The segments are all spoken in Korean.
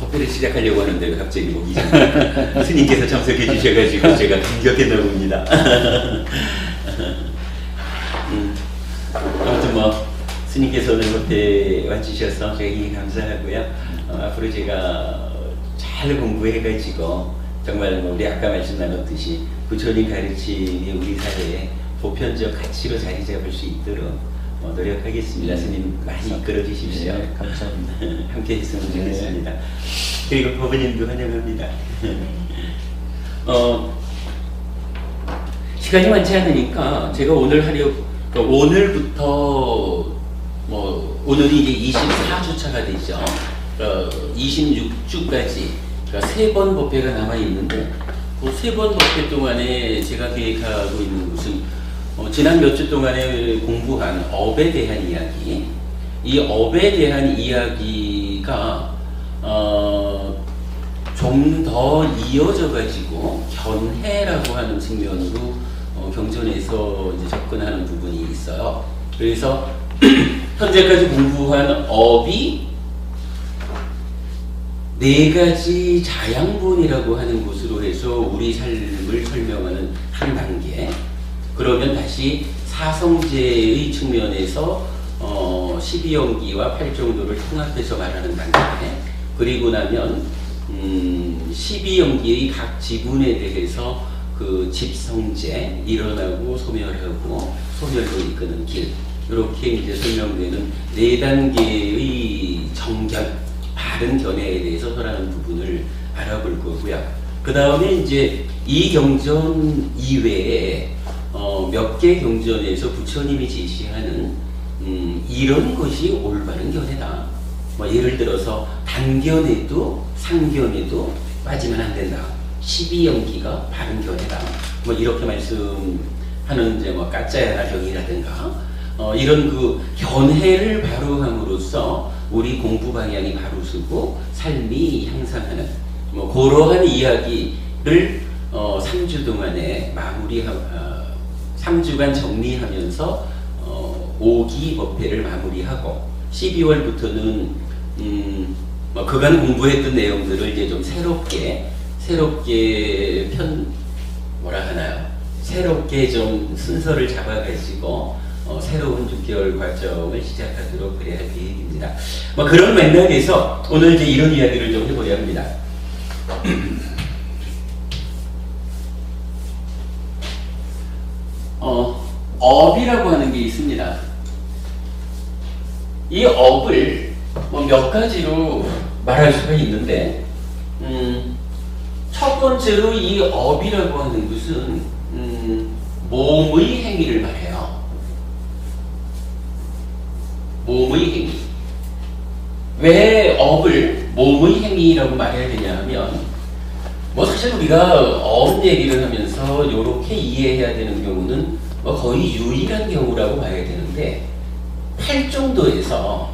법회를 시작하려고 하는데 갑자기 목이 스님께서 참석해 주셔가지고 제가 감격했나 봅니다. 아무튼 뭐 스님께서 오늘 법회에 와주셔서 저에게 감사하고요. 앞으로 제가 잘 공부해가지고 정말 우리 아까 말씀 나눴듯이 부처님 가르침이 우리 사회에 보편적 가치로 자리 잡을 수 있도록 노력하겠습니다. 스님 많이 이끌어 주십시오. 네, 감사합니다. 함께 했으면 좋겠습니다. 그리고 법원님도 환영합니다. 시간이 많지 않으니까 제가 오늘 오늘부터 오늘이 이제 24주차가 되죠. 26주까지 그러니까 3번 법회가 남아 있는데 그 3번 법회 동안에 제가 계획하고 있는 것은 지난 몇 주 동안에 공부한 업에 대한 이야기, 이 업에 대한 이야기가 좀 더 이어져 가지고 견해라고 하는 측면으로 경전에서 이제 접근하는 부분이 있어요. 그래서 현재까지 공부한 업이 4가지 자양분이라고 하는 곳으로 해서 우리 삶을 설명하는 한 단계. 그러면 다시 사성제의 측면에서 12연기와 8정도를 통합해서 말하는 단계. 그리고 나면 12연기의 각 지분에 대해서 그 집성제, 일어나고 소멸하고 소멸로 이끄는 길, 이렇게 이제 설명되는 4단계의 정견, 바른 견해에 대해서 설하는 부분을 알아볼 거고요. 그 다음에 이제 이 경전 이외에 몇 개 경전에서 부처님이 제시하는 이런 것이 올바른 견해다. 예를 들어서 단견에도 상견에도 빠지면 안 된다. 12연기가 바른 견해다. 이렇게 말씀하는 이제 까짜야나 경이라든가 이런 그 견해를 바로 함으로써 우리 공부 방향이 바로 서고 삶이 향상하는 그러한 이야기를 3주 동안에 3주간 정리하면서 5기 법회를 마무리하고 12월부터는 그간 공부했던 내용들을 이제 좀 새롭게 새롭게 좀 순서를 잡아가지고 새로운 6개월 과정을 시작하도록 그래야 할 계획입니다. 그런 맥락에서 오늘 이제 이런 이야기를 좀 해보려 합니다. 업이라고 하는 게 있습니다. 이 업을 몇 가지로 말할 수가 있는데, 첫 번째로 이 업이라고 하는 것은 몸의 행위를 말해요. 몸의 행위. 왜 업을 몸의 행위라고 말해야 되냐 하면, 사실 우리가 업 얘기를 하면서 이렇게 이해해야 되는 경우는 거의 유일한 경우라고 봐야 되는데, 8정도가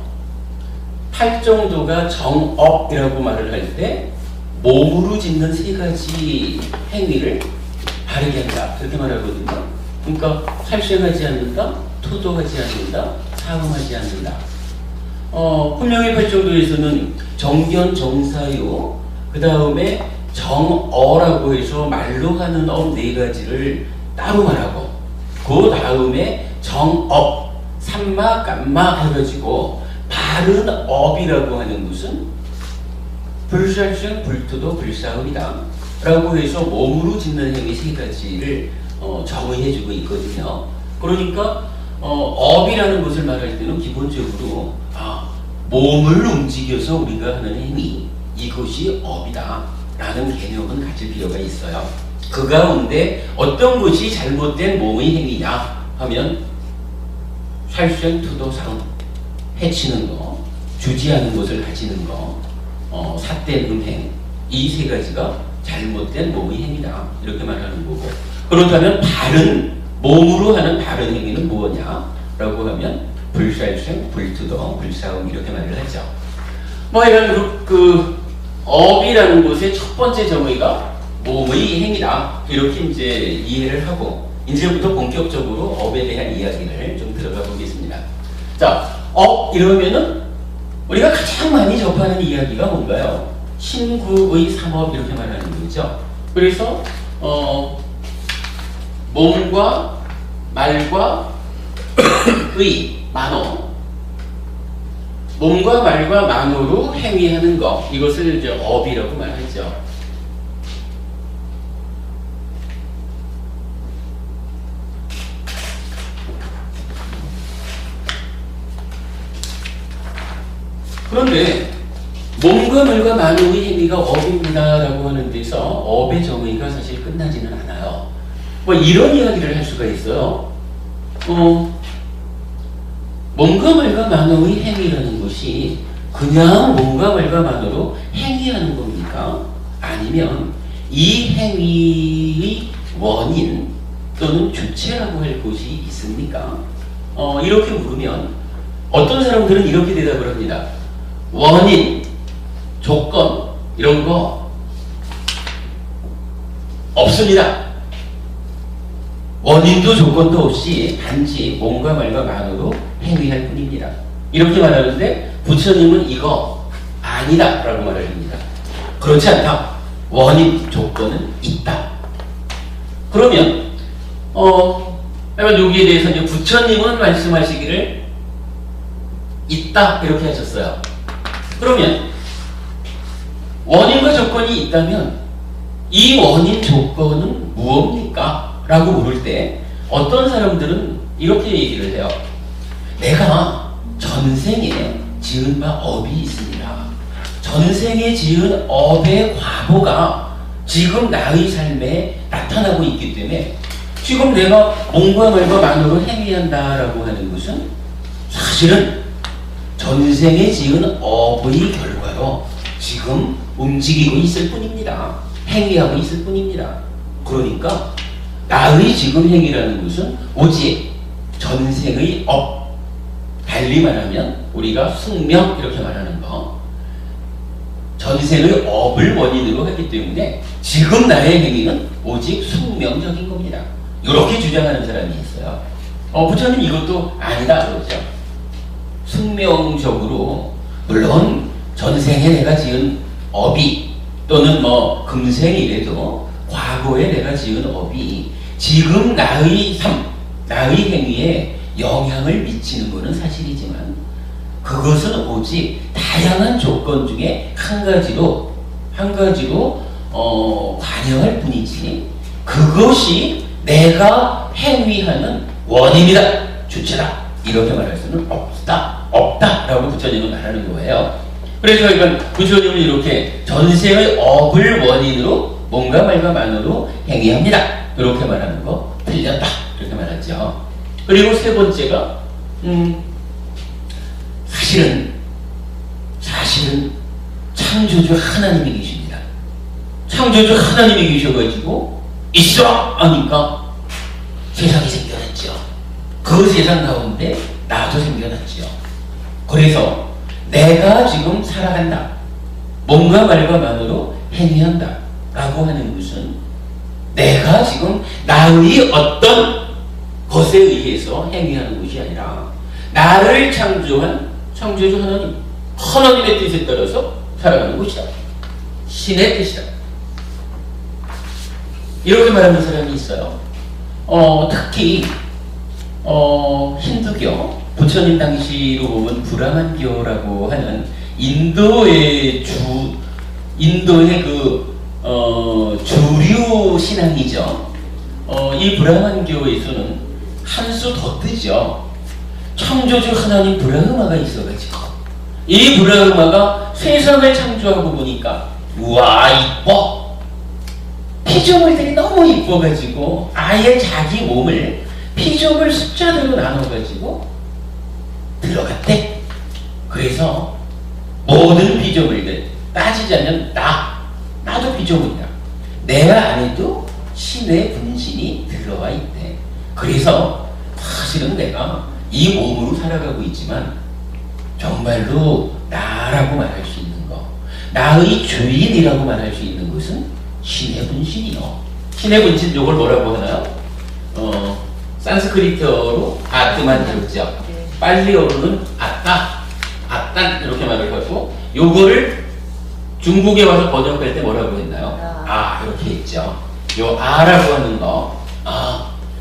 정업이라고 말을 할 때 몸으로 짓는 3가지 행위를 바르게 한다. 그렇게 말하거든요. 그러니까 살생하지 않는다, 토도하지 않는다, 사음하지 않는다. 분명히 8정도에서는 정견, 정사요, 그 다음에 정어라고 해서 말로 하는 업 4가지를 따로 말하고, 그 다음에 정업, 삼마, 깜마 해가지고 바른 업이라고 하는 것은 불살생, 불토도, 불사음이다 라고 해서 몸으로 짓는 행위 3가지를 정의해주고 있거든요. 그러니까 업이라는 것을 말할 때는 기본적으로 몸을 움직여서 우리가 하는 행위, 이것이 업이다 라는 개념은 가질 필요가 있어요. 그 가운데 어떤 것이 잘못된 몸의 행위냐 하면 살생, 투도, 사음, 해치는 거, 주지하는 것을 가지는 거, 삿된 음행, 이 3가지가 잘못된 몸의 행위다 이렇게 말하는 거고, 그렇다면 몸으로 하는 바른 행위는 무엇냐라고 하면 불살생, 불투도, 불사음 이렇게 말을 하죠. 이런 업이라는 것의 첫 번째 정의가 몸의 행위다 이렇게 이제 이해를 하고, 이제부터 본격적으로 업에 대한 이야기를 좀 들어가 보겠습니다. 자, 업 이러면은 우리가 가장 많이 접하는 이야기가 뭔가요? 신구의 삼업 이렇게 말하는 거죠. 그래서 몸과 말과 의, 만호, 몸과 말과 만호로 행위하는 것, 이것을 이제 업이라고 말하죠. 그런데 몸과 말과 만호의 행위가 업입니다라고 하는 데서 업의 정의가 사실 끝나지는 않아요. 뭐 이런 이야기를 할 수가 있어요. 몸과 말과 만호의 행위라는 것이 그냥 몸과 말과 만호로 행위하는 겁니까? 아니면 이 행위의 원인 또는 주체라고 할 것이 있습니까? 이렇게 물으면 어떤 사람들은 이렇게 대답을 합니다. 원인, 조건 이런 거 없습니다. 원인도 조건도 없이 단지 몸과 말과 만호로 행위할 뿐입니다. 이렇게 말하는데 부처님은 이거 아니다 라고 말을 합니다. 그렇지 않다. 원인, 조건은 있다. 그러면 여기에 대해서 이제 부처님은 말씀하시기를 있다 이렇게 하셨어요. 그러면 원인과 조건이 있다면 이 원인 조건은 무엇입니까? 라고 물을 때 어떤 사람들은 이렇게 얘기를 해요. 내가 전생에 지은 바 업이 있습니다. 전생에 지은 업의 과보가 지금 나의 삶에 나타나고 있기 때문에 지금 내가 몸과 말과 만으로 행위한다라고 하는 것은 사실은 전생에 지은 업의 결과로 지금 움직이고 있을 뿐입니다. 행위하고 있을 뿐입니다. 그러니까 나의 지금 행위라는 것은 오직 전생의 업, 달리 말하면 우리가 숙명 이렇게 말하는 거, 전생의 업을 원인으로 했기 때문에 지금 나의 행위는 오직 숙명적인 겁니다. 이렇게 주장하는 사람이 있어요. 부처님 이것도 아니다 그러죠. 숙명적으로 물론 전생에 내가 지은 업이 또는 뭐 금생이라도 과거에 내가 지은 업이 지금 나의 삶, 나의 행위에 영향을 미치는 것은 사실이지만 그것은 오직 다양한 조건 중에 한 가지로 관여할 뿐이지 그것이 내가 행위하는 원인이다, 주체다 이렇게 말할 수는 없다라고 부처님은 말하는 거예요. 그래서 이건 부처님은 이렇게 전생의 업을 원인으로 몸과 말과 만으로 행위합니다. 이렇게 말하는 거 틀렸다 이렇게 말하죠. 그리고 세 번째가 사실은 창조주 하나님이 계십니다. 창조주 하나님이 계셔가지고 있어 하니까 세상이 생겨났죠. 그 세상 가운데 나도 생겨났죠. 그래서 내가 지금 살아간다, 몸과 말과 만으로 행위한다 라고 하는 것은 내가 지금 나의 어떤 것에 의해서 행위하는 것이 아니라 나를 창조한 창조주 하나님의 뜻에 따라서 살아가는 것이다. 신의 뜻이다. 이렇게 말하는 사람이 있어요. 특히 힌두교, 부처님 당시로 보면 브라만교라고 하는 인도의 주류 신앙이죠. 이 브라만교에서는 한 수 더 뜨죠. 창조주 하나님 브라흐마가 있어가지고 이 브라흐마가 세상을 창조하고 보니까 우와 이뻐, 피조물들이 너무 이뻐가지고 아예 자기 몸을 피조물 숫자대로 나눠가지고 들어갔대. 그래서 모든 피조물들 따지자면 나도 피조물이다. 내 안에도 신의 분신이 들어와 있대. 그래서 사실은 내가 이 몸으로 살아가고 있지만 정말로 나라고 말할 수 있는 거, 나의 주인이라고 말할 수 있는 것은 신의 분신이요. 신의 분신, 이걸 뭐라고 하나요? 산스크리트어로 아트만 들었죠. 팔리어로는 아따 이렇게 말을 하고, 요거를 중국에 와서 번역할 때 뭐라고 했나요? 이렇게 했죠. 요 아라고 하는 거,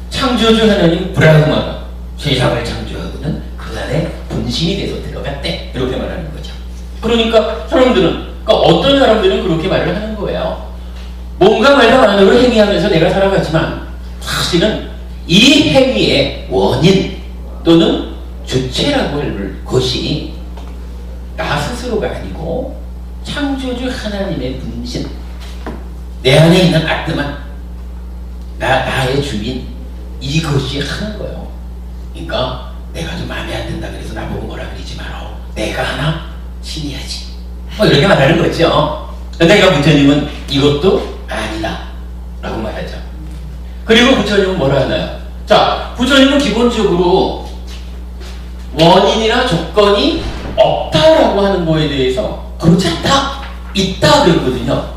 창조주 하나님 브라흐마가 세상을 창조하고는 그 안에 분신이 돼서 들어갔대. 이렇게 말하는 거죠. 그러니까 그러니까 어떤 사람들은 그렇게 말을 하는 거예요. 뭔가 말도 안으로 행위하면서 내가 살아가지만 사실은 이 행위의 원인 또는 주체라고 할 것이 나 스스로가 아니고 창조주 하나님의 분신, 내 안에 있는 아트만, 나의 주인, 이것이 하는 거예요. 그러니까 내가 좀 마음에 안 든다 그래서 나보고 뭐라 그러지 마라. 내가 하나 신이야지. 이렇게 말하는 거죠. 그러니까 부처님은 이것도 아니다 라고 말하죠. 그리고 부처님은 뭐라 하나요? 자, 부처님은 기본적으로 원인이나 조건이 없다라고 하는 거에 대해서 그렇지 않다, 있다 그랬거든요.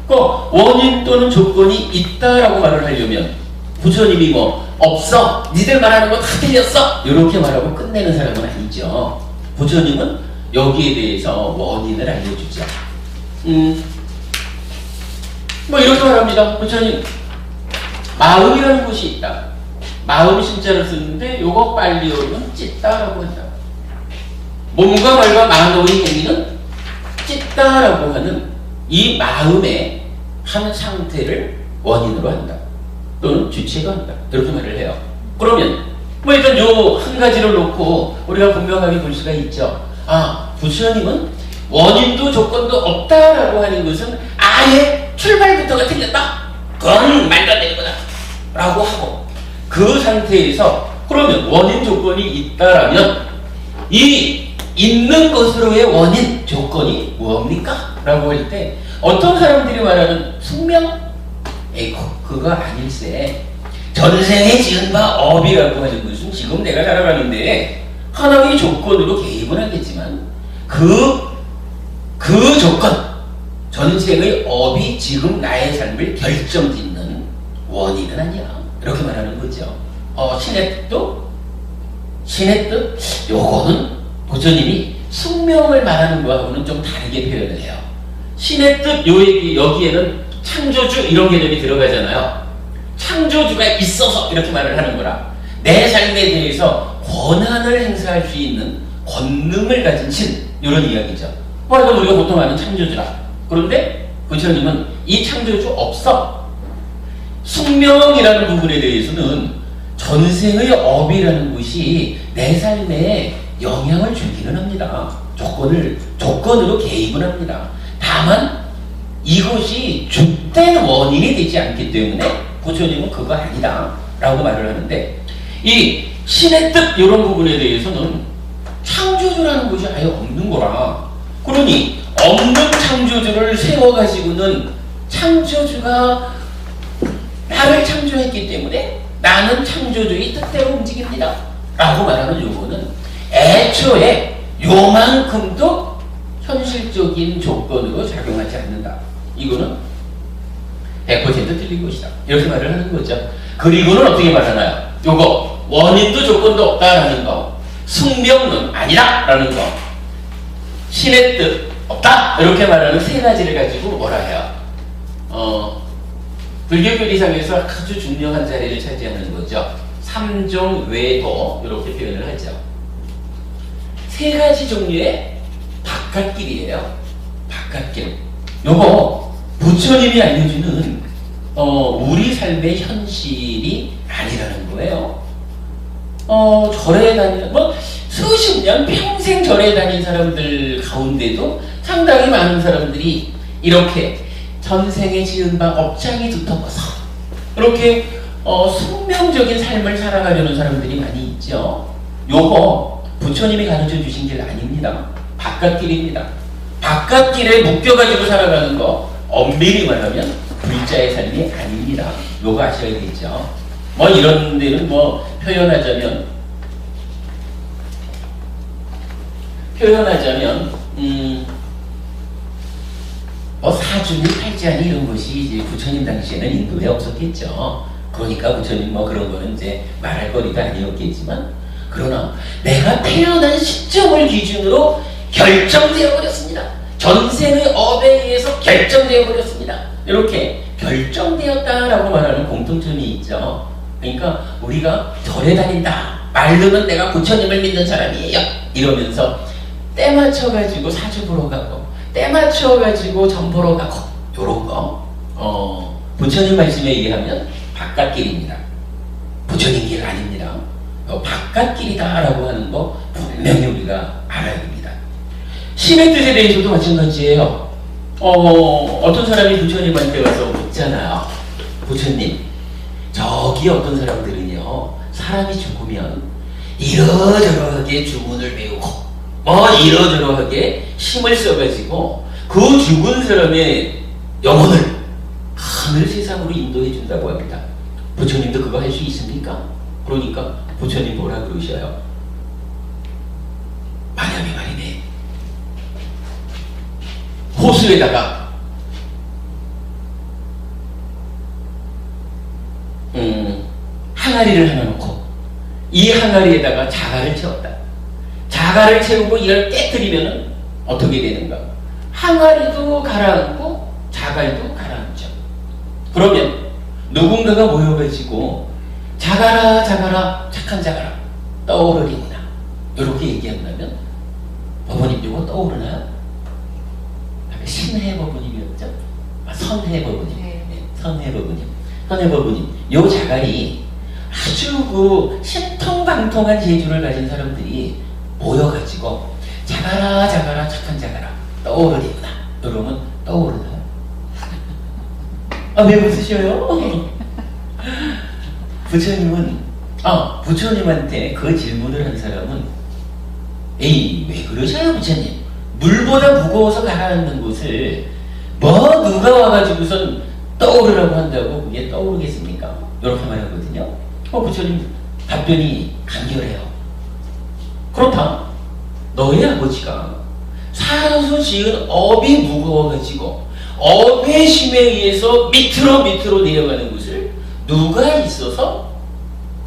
그 원인 또는 조건이 있다라고 말을 하려면 부처님이 뭐 없어, 니들 말하는 거 다 틀렸어 이렇게 말하고 끝내는 사람은 아니죠. 부처님은 여기에 대해서 원인을 알려주죠. 뭐 이렇게 말합니다. 부처님, 마음이라는 것이 있다. 마음 신자를 쓰는데 요거 빨리 오면 찢다라고 한다. 몸과 말과 마음의 행위는 찢다라고 하는 이 마음의 한 상태를 원인으로 한다. 또는 주체가 한다. 이렇게 말을 해요. 그러면 뭐 일단 요 한 가지를 놓고 우리가 분명하게 볼 수가 있죠. 부처님은 원인도 조건도 없다라고 하는 것은 아예 출발부터가 틀렸다. 그건 말도 안 되는 거다. 라고 하고 그 상태에서 그러면 원인 조건이 있다라면 이 있는 것으로의 원인 조건이 무엇입니까? 라고 할 때 어떤 사람들이 말하는 숙명? 그거 아닐세. 전생에 지은 바 업이라고 하는 것은 지금 내가 살아가는데 하나의 조건으로 개입은 하겠지만 그 조건, 전생의 업이 지금 나의 삶을 결정짓는 원인은 아니야. 이렇게 말하는 거죠. 신의 뜻? 요거는 부처님이 숙명을 말하는 거하고는 좀 다르게 표현을 해요. 신의 뜻, 여기에는 창조주 이런 개념이 들어가잖아요. 창조주가 있어서 이렇게 말을 하는 거라. 내 삶에 대해서 권한을 행사할 수 있는 권능을 가진 신, 이런 이야기죠. 그래서 우리가 보통 아는 창조주라. 그런데 부처님은 이 창조주 없어. 숙명이라는 부분에 대해서는 전생의 업이라는 것이 내 삶에 영향을 주기는 합니다. 조건으로 개입은 합니다. 다만 이것이 주된 원인이 되지 않기 때문에 부처님은 그거 아니다 라고 말을 하는데, 이 신의 뜻 이런 부분에 대해서는 창조주라는 것이 아예 없는 거라. 그러니 없는 창조주를 세워가지고는 창조주가 나를 창조했기 때문에 나는 창조주의 뜻대로 움직입니다 라고 말하는 요거는 애초에 요만큼도 현실적인 조건으로 작용하지 않는다. 이거는 100% 틀린 것이다. 이렇게 말을 하는 거죠. 그리고는 어떻게 말하나요? 요거 원인도 조건도 없다라는 거, 숙명은 아니다 라는 거, 신의 뜻 없다 이렇게 말하는 세 가지를 가지고 뭐라 해요? 불교 교리상에서 아주 중요한 자리를 차지하는 거죠. 삼종외도 이렇게 표현을 하죠. 세 가지 종류의 바깥길이에요. 바깥길. 요거 부처님이 알려주는 우리 삶의 현실이 아니라는 거예요. 절에 다니는 수십 년 평생 절에 다닌 사람들 가운데도 상당히 많은 사람들이 이렇게 전생에 지은 바 업장이 두터워서 이렇게 숙명적인 삶을 살아가려는 사람들이 많이 있죠. 요거 부처님이 가르쳐 주신 길 아닙니다. 바깥길입니다. 바깥길에 묶여가지고 살아가는 거 엄밀히 말하면 불자의 삶이 아닙니다. 요거 아셔야겠죠. 이런 데는 표현하자면 사주니 팔자니 이런 것이 이제 부처님 당시에는 인도에 없었겠죠. 그러니까 부처님 그런 거는 이제 말할 거리가 아니었겠지만, 그러나 내가 태어난 시점을 기준으로 결정되어 버렸습니다. 전생의 업에 의해서 결정되어 버렸습니다. 이렇게 결정되었다라고 말하는 공통점이 있죠. 그러니까 우리가 절에 다닌다, 말로는 내가 부처님을 믿는 사람이에요 이러면서 때 맞춰가지고 사주 보러 가고 때 맞춰가지고 점 보러 가고 요런 거 부처님 말씀에 의하면 바깥길입니다. 부처님 길 아닙니다. 바깥길이다 라고 하는 거 분명히 우리가 알아야 됩니다. 신의 뜻에 대해서도 마찬가지예요. 어떤 사람이 부처님한테 와서 묻잖아요. 부처님, 저기 어떤 사람들은요, 사람이 죽으면 이러저러하게 주문을 외우고 이러저러하게 힘을 써가지고 그 죽은 사람의 영혼을 하늘 세상으로 인도해 준다고 합니다. 부처님도 그거 할 수 있습니까? 그러니까 부처님 뭐라 그러셔요? 만약에 말이네, 호수에다가 항아리를 하나 놓고 이 항아리에다가 자갈을 채웠다. 자갈을 채우고 이걸 깨뜨리면 어떻게 되는가? 항아리도 가라앉고 자갈도 가라앉죠. 그러면 누군가가 모여가지고 자가라 자가라 착한 자가라 떠오르리구나 이렇게 얘기한다면 법원님 이거 떠오르나요? 신해 법원님이었죠? 선해 법원님. 네, 선해 법원님. 선해 법원님. 요 자갈이 아주 그 신통방통한 재주를 가진 사람들이 모여가지고 자가라 자가라 착한 자가라 떠오르리구나 이러면 떠오르나요? 왜 웃으셔요? 부처님은 부처님한테 그 질문을 한 사람은 에이 왜 그러셔요 부처님? 물보다 무거워서 가라앉는 곳을 누가 와가지고선 떠오르라고 한다고 그게 떠오르겠습니까? 이렇게 말하거든요. 부처님 답변이 간결해요. 그렇다. 너희 아버지가 살아서 지은 업이 무거워가지고 업의 힘에 의해서 밑으로 내려가는 곳을 누가 있어서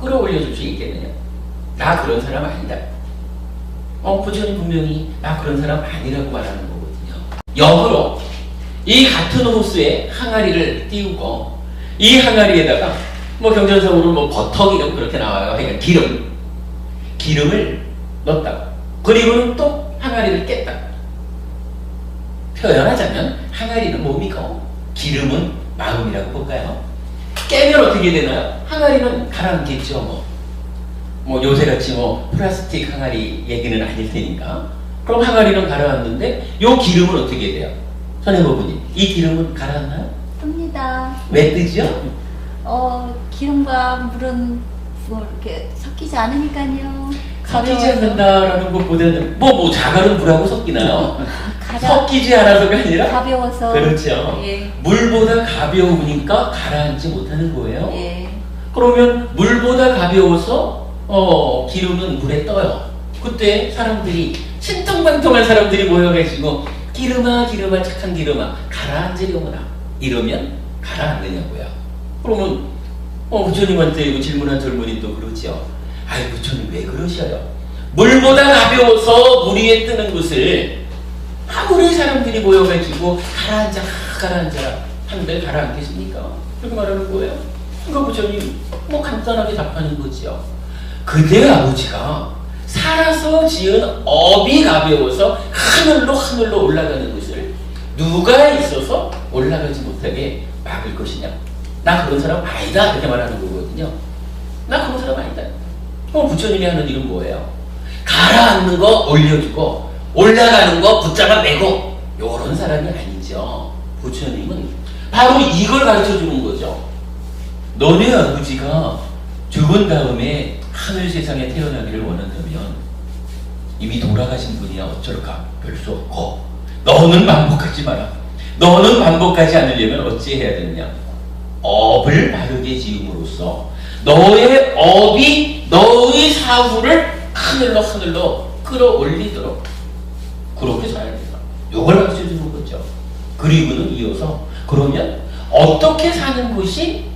끌어올려줄 수 있겠느냐? 나 그런 사람 아니다. 부처님 분명히 나 그런 사람 아니라고 말하는 거거든요. 역으로 이 같은 호수에 항아리를 띄우고 이 항아리에다가 경전적으로 버터 기름 그렇게 나와요. 그러니까 기름을 넣었다. 그리고는 또 항아리를 깼다. 표현하자면 항아리는 뭡니까? 기름은 마음이라고 볼까요? 깨면 어떻게 되나요? 항아리는 가라앉겠죠. 요새같이 플라스틱 항아리 얘기는 아닐 테니까. 그럼 항아리는 가라앉는데 요 기름은 어떻게 돼요? 선생님, 이 기름은 가라앉나요? 뜹니다. 왜 뜨죠? 기름과 물은 이렇게 섞이지 않으니까요. 섞이지 않는다라는 것보다는 자갈은 물하고 섞이나요? 섞이지 않아서가 아니라 가벼워서. 그렇죠. 예. 물보다 가벼우니까 가라앉지 못하는 거예요. 예. 그러면 물보다 가벼워서 기름은 물에 떠요. 그때 사람들이 신통방통한 사람들이 모여가지고 기름아 착한 기름아 가라앉으려구나 이러면 가라앉느냐고요. 그러면 부처님한테 이거 질문한 젊은이도 그러죠. 아이 부처님 왜 그러셔요? 물보다 가벼워서 물 위에 뜨는 것을 아무리 사람들이 모여가지고 가라앉아라 하는데 가라앉겠습니까? 그렇게 말하는 거예요. 그러니까 부처님 간단하게 답하는 거죠. 그대 아버지가 살아서 지은 업이 가벼워서 하늘로 올라가는 것을 누가 있어서 올라가지 못하게 막을 것이냐? 나 그런 사람 아니다 이렇게 말하는 거거든요. 나 그런 사람 아니다. 부처님이 하는 일은 뭐예요? 가라앉는 거 올려주고 올라가는 거 붙잡아 매고 요런 사람이 아니죠. 부처님은 바로 이걸 가르쳐주는 거죠. 너네 아버지가 죽은 다음에 하늘 세상에 태어나기를 원한다면 이미 돌아가신 분이야 어쩔까? 별 수 없고 너는 반복하지 마라. 너는 반복하지 않으려면 어찌 해야 되느냐? 업을 바르게 지음으로써 너의 업이 너의 사후를 하늘로 끌어올리도록 그렇게 살아야 된다. 이걸 가르쳐주는 거죠. 그리고는 이어서 그러면 어떻게 사는 것이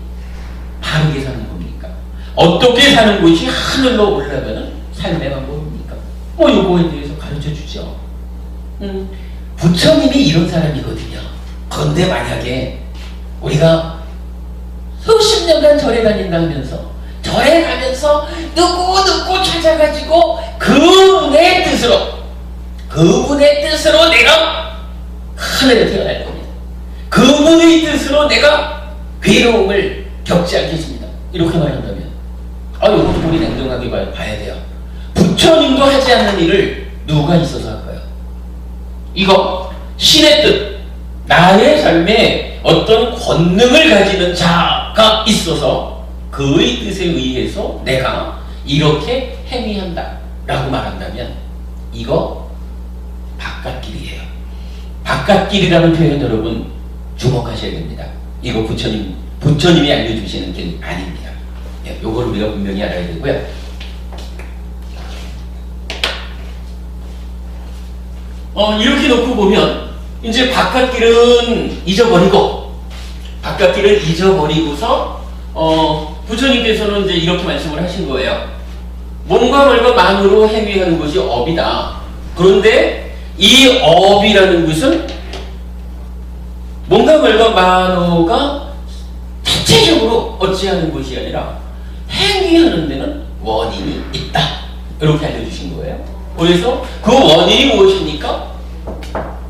바르게 사는 겁니까? 어떻게 사는 것이 하늘로 올라가는 삶의 방법입니까? 요거에 대해서 가르쳐 주죠. 부처님이 이런 사람이거든요. 그런데 만약에 우리가 수십 년간 절에 다닌다 하면서 절에 가면서 누구 찾아가지고 그분의 뜻으로 내가 하늘에 태어날 겁니다. 그분의 뜻으로 내가 괴로움을 겪지 않겠습니다. 이렇게 말한다면 이것도 우리 냉정하게 봐야 돼요. 부처님도 하지 않는 일을 누가 있어서 할까요? 이거 신의 뜻, 나의 삶에 어떤 권능을 가지는 자가 있어서 그의 뜻에 의해서 내가 이렇게 행위한다 라고 말한다면 이거 바깥길이에요. 바깥길이라는 표현 여러분 주목하셔야 됩니다. 이거 부처님이 알려주시는 길 아닙니다. 요걸 우리가 분명히 알아야 되고요. 이렇게 놓고 보면 이제 바깥길은 잊어버리고서 부처님께서는 이제 이렇게 말씀을 하신 거예요. 몸과 말과 만으로 행위하는 것이 업이다. 그런데 이 업이라는 것은 몸과 말과 만호가 자체적으로 어찌하는 것이 아니라 행위하는 데는 원인이 있다. 이렇게 알려주신 거예요. 그래서 그 원인이 무엇입니까?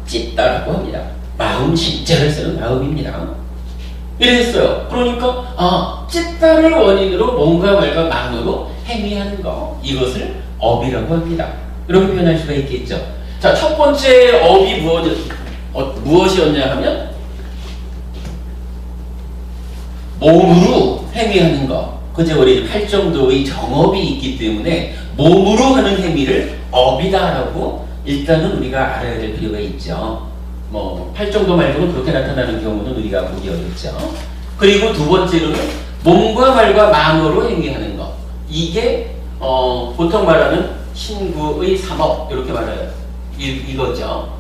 찢다라고 합니다. 마음 진짜를 쓰는 마음입니다. 이랬어요. 그러니까 찢다를 원인으로 몸과 말과 만으로 행위하는 거, 이것을 업이라고 합니다. 이렇게 표현할 수가 있겠죠. 자, 첫 번째 업이 무엇이었냐 하면 몸으로 행위하는 거. 그제 우리 8정도의 정업이 있기 때문에 몸으로 하는 행위를 업이다라고 일단은 우리가 알아야 될 필요가 있죠. 8정도 말고는 그렇게 나타나는 경우는 우리가 보기 어렵죠. 그리고 두 번째로는 몸과 말과 만으로 행위하는 것. 이게 보통 말하는 신구의 삼업 이렇게 말해요. 이거죠.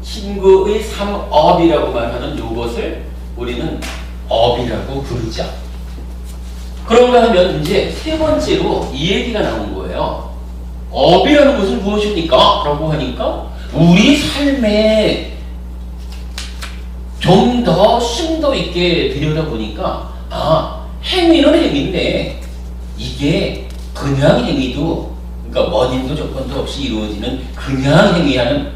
신구의 삼업이라고 말하는 이것을 우리는 업이라고 부르죠. 그런가 하면 이제 세 번째로 이 얘기가 나온 거예요. 업이라는 것은 무엇입니까? 라고 하니까 우리 삶에 좀 더 심도 있게 들여다보니까 행위는 행위인데 이게 그냥 행위도, 그러니까 원인도 조건도 없이 이루어지는 그냥 행위하는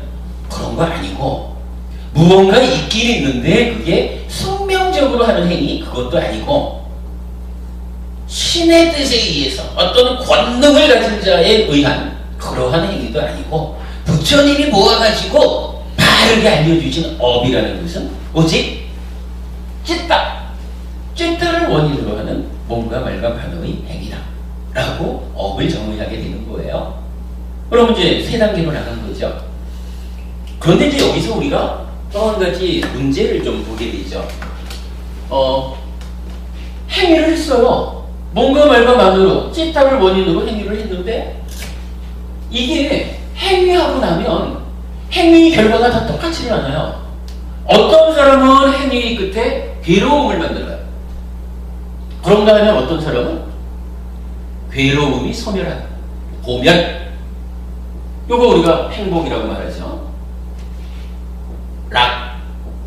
그런 거 아니고 무언가 있긴 있는데 그게 숙명적으로 하는 행위 그것도 아니고 신의 뜻에 의해서 어떤 권능을 가진 자에 의한 그러한 행위도 아니고 부처님이 모아가지고 바르게 알려주신 업이라는 것은 오직 찢다를 원인으로 하는 몸과 말과 만의 행위다 라고 업을 정의하게 되는 거예요. 그럼 이제 세 단계로 나간 거죠. 그런데 이제 여기서 우리가 또 한 가지 문제를 좀 보게 되죠. 행위를 했어요. 몸과 말과 만으로 찢다를 원인으로 행위를 했는데 이게 행위하고 나면 행위 결과가 다 똑같지는 않아요. 어떤 사람은 행위 끝에 괴로움을 만들어요. 그런가 하면 어떤 사람은 괴로움이 소멸한 고멸. 요거 우리가 행복이라고 말하죠. 락,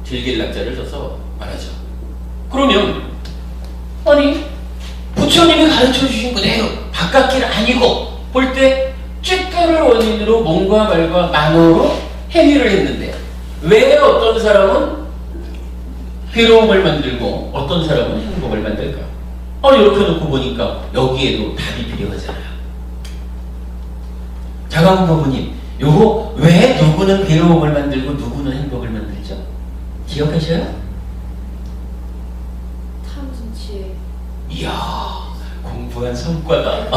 즐길 낙자를 써서 말하죠. 그러면 아니 부처님이 가르쳐 주신 그대로 바깥길 아니고 볼 때 찢다를 원인으로 몸과 말과 만으로 행위를 했는데 왜 어떤 사람은 괴로움을 만들고 어떤 사람은 행복을 만들까? 이렇게 놓고 보니까 여기에도 답이 필요하잖아요. 자가공부님, 요거 왜 누구는 괴로움을 만들고 누구는 행복을 만들죠? 기억하셔요? 탐진치. 이야, 공부한 성과다.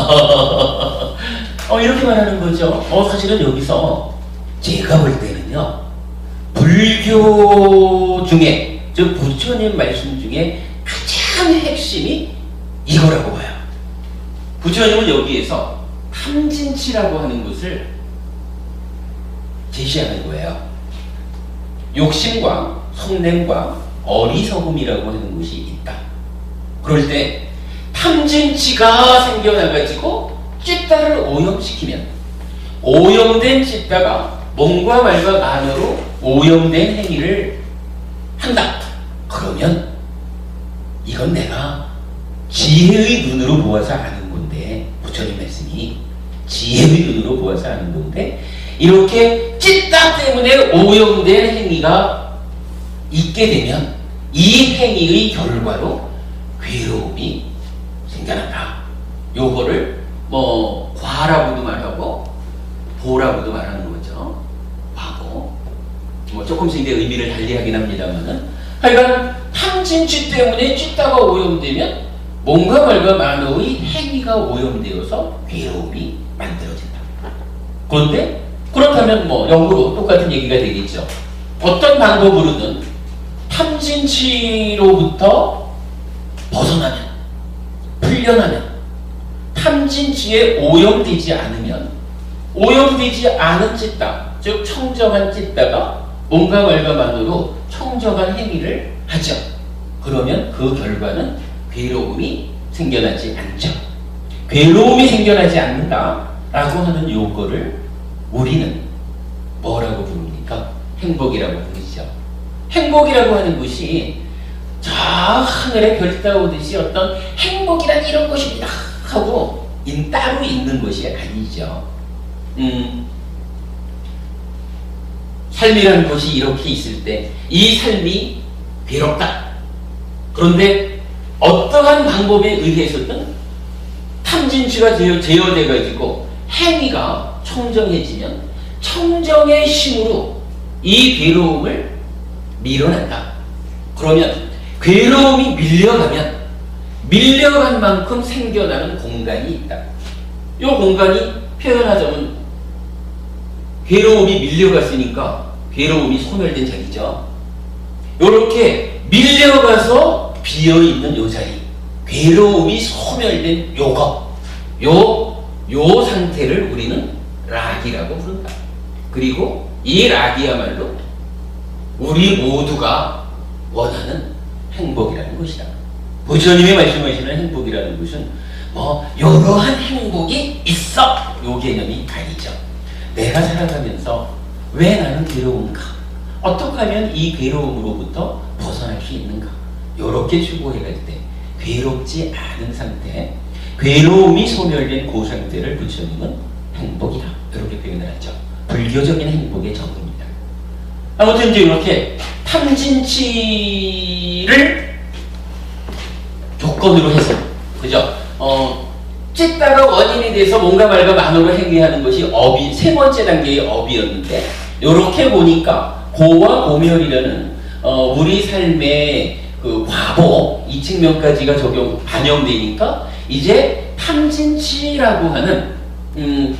이렇게 말하는 거죠. 사실은 여기서 제가 볼 때는요, 불교 중에, 즉 부처님 말씀 중에 가장 핵심이 이거라고 봐요. 부처님은 여기에서 탐진치라고 하는 것을 제시하는 거예요. 욕심과 성냄과 어리석음이라고 하는 것이 있다. 그럴 때 탐진치가 생겨나가지고 찢다를 오염시키면 오염된 찢다가 몸과 말과 만으로 오염된 행위를 한다. 그러면 이건 내가 지혜의 눈으로 보아서 아는 건데, 부처님 말씀이 지혜의 눈으로 보아서 아는 건데, 이렇게 찢다 때문에 오염된 행위가 있게 되면 이 행위의 결과로 괴로움이 생겨난다. 요거를 뭐 과라고도 말하고 보라고도 말하는 거죠. 과거. 뭐 조금씩 이제 의미를 달리하긴 합니다만은, 하여간 탐진치 때문에 찢다가 오염되면 몸과 말과 만호의 행위가 오염되어서 괴로움이 만들어진다. 그런데 그렇다면 뭐 역으로 똑같은 얘기가 되겠죠. 어떤 방법으로든 탐진치로부터 벗어나면, 풀려나면, 탐진치에 오염되지 않으면, 오염되지 않은 찢다, 즉 청정한 찢다가 몸과 말과 만으로 청정한 행위를 하죠. 그러면 그 결과는 괴로움이 생겨나지 않죠. 괴로움이 생겨나지 않는다라고 하는 요거를 우리는 뭐라고 부릅니까? 행복이라고 부르죠. 행복이라고 하는 것이 저 하늘에 별 따오듯이 어떤 행복이란 이런 것입니다 하고 따로 있는 것이 아니죠. 삶이라는 것이 이렇게 있을 때 이 삶이 괴롭다. 그런데 어떠한 방법에 의해서든 탐진치가 제어돼 가지고 행위가 청정해지면 청정의 힘으로 이 괴로움을 밀어낸다. 그러면 괴로움이 밀려가면 밀려간 만큼 생겨나는 공간이 있다. 이 공간이 표현하자면 괴로움이 밀려갔으니까 괴로움이 소멸된 자리죠. 이렇게 밀려가서 비어있는 요 자리, 괴로움이 소멸된 요거, 요 상태를 우리는 락이라고 부른다. 그리고 이 락이야말로 우리 모두가 원하는 행복이라는 것이다. 부처님이 말씀하시는 행복이라는 것은 뭐 여러한 행복이 있어, 요 개념이 아니죠. 내가 살아가면서 왜 나는 괴로운가? 어떻게 하면 이 괴로움으로부터 벗어날 수 있는가? 이렇게 추구해 갈 때 괴롭지 않은 상태, 괴로움이 소멸된 그 상태를 부처님은 행복이다. 이렇게 표현을 하죠. 불교적인 행복의 정의입니다. 아무튼 이제 이렇게 탐진치를 조건으로 해서, 그죠? 찢다가 원인이 돼서 뭔가 말과 만으로 행위하는 것이 업이, 세 번째 단계의 업이었는데, 이렇게 보니까 고와 고멸이라는 우리 삶의 그 과보 이 측면까지가 반영되니까 이제 탐진치라고 하는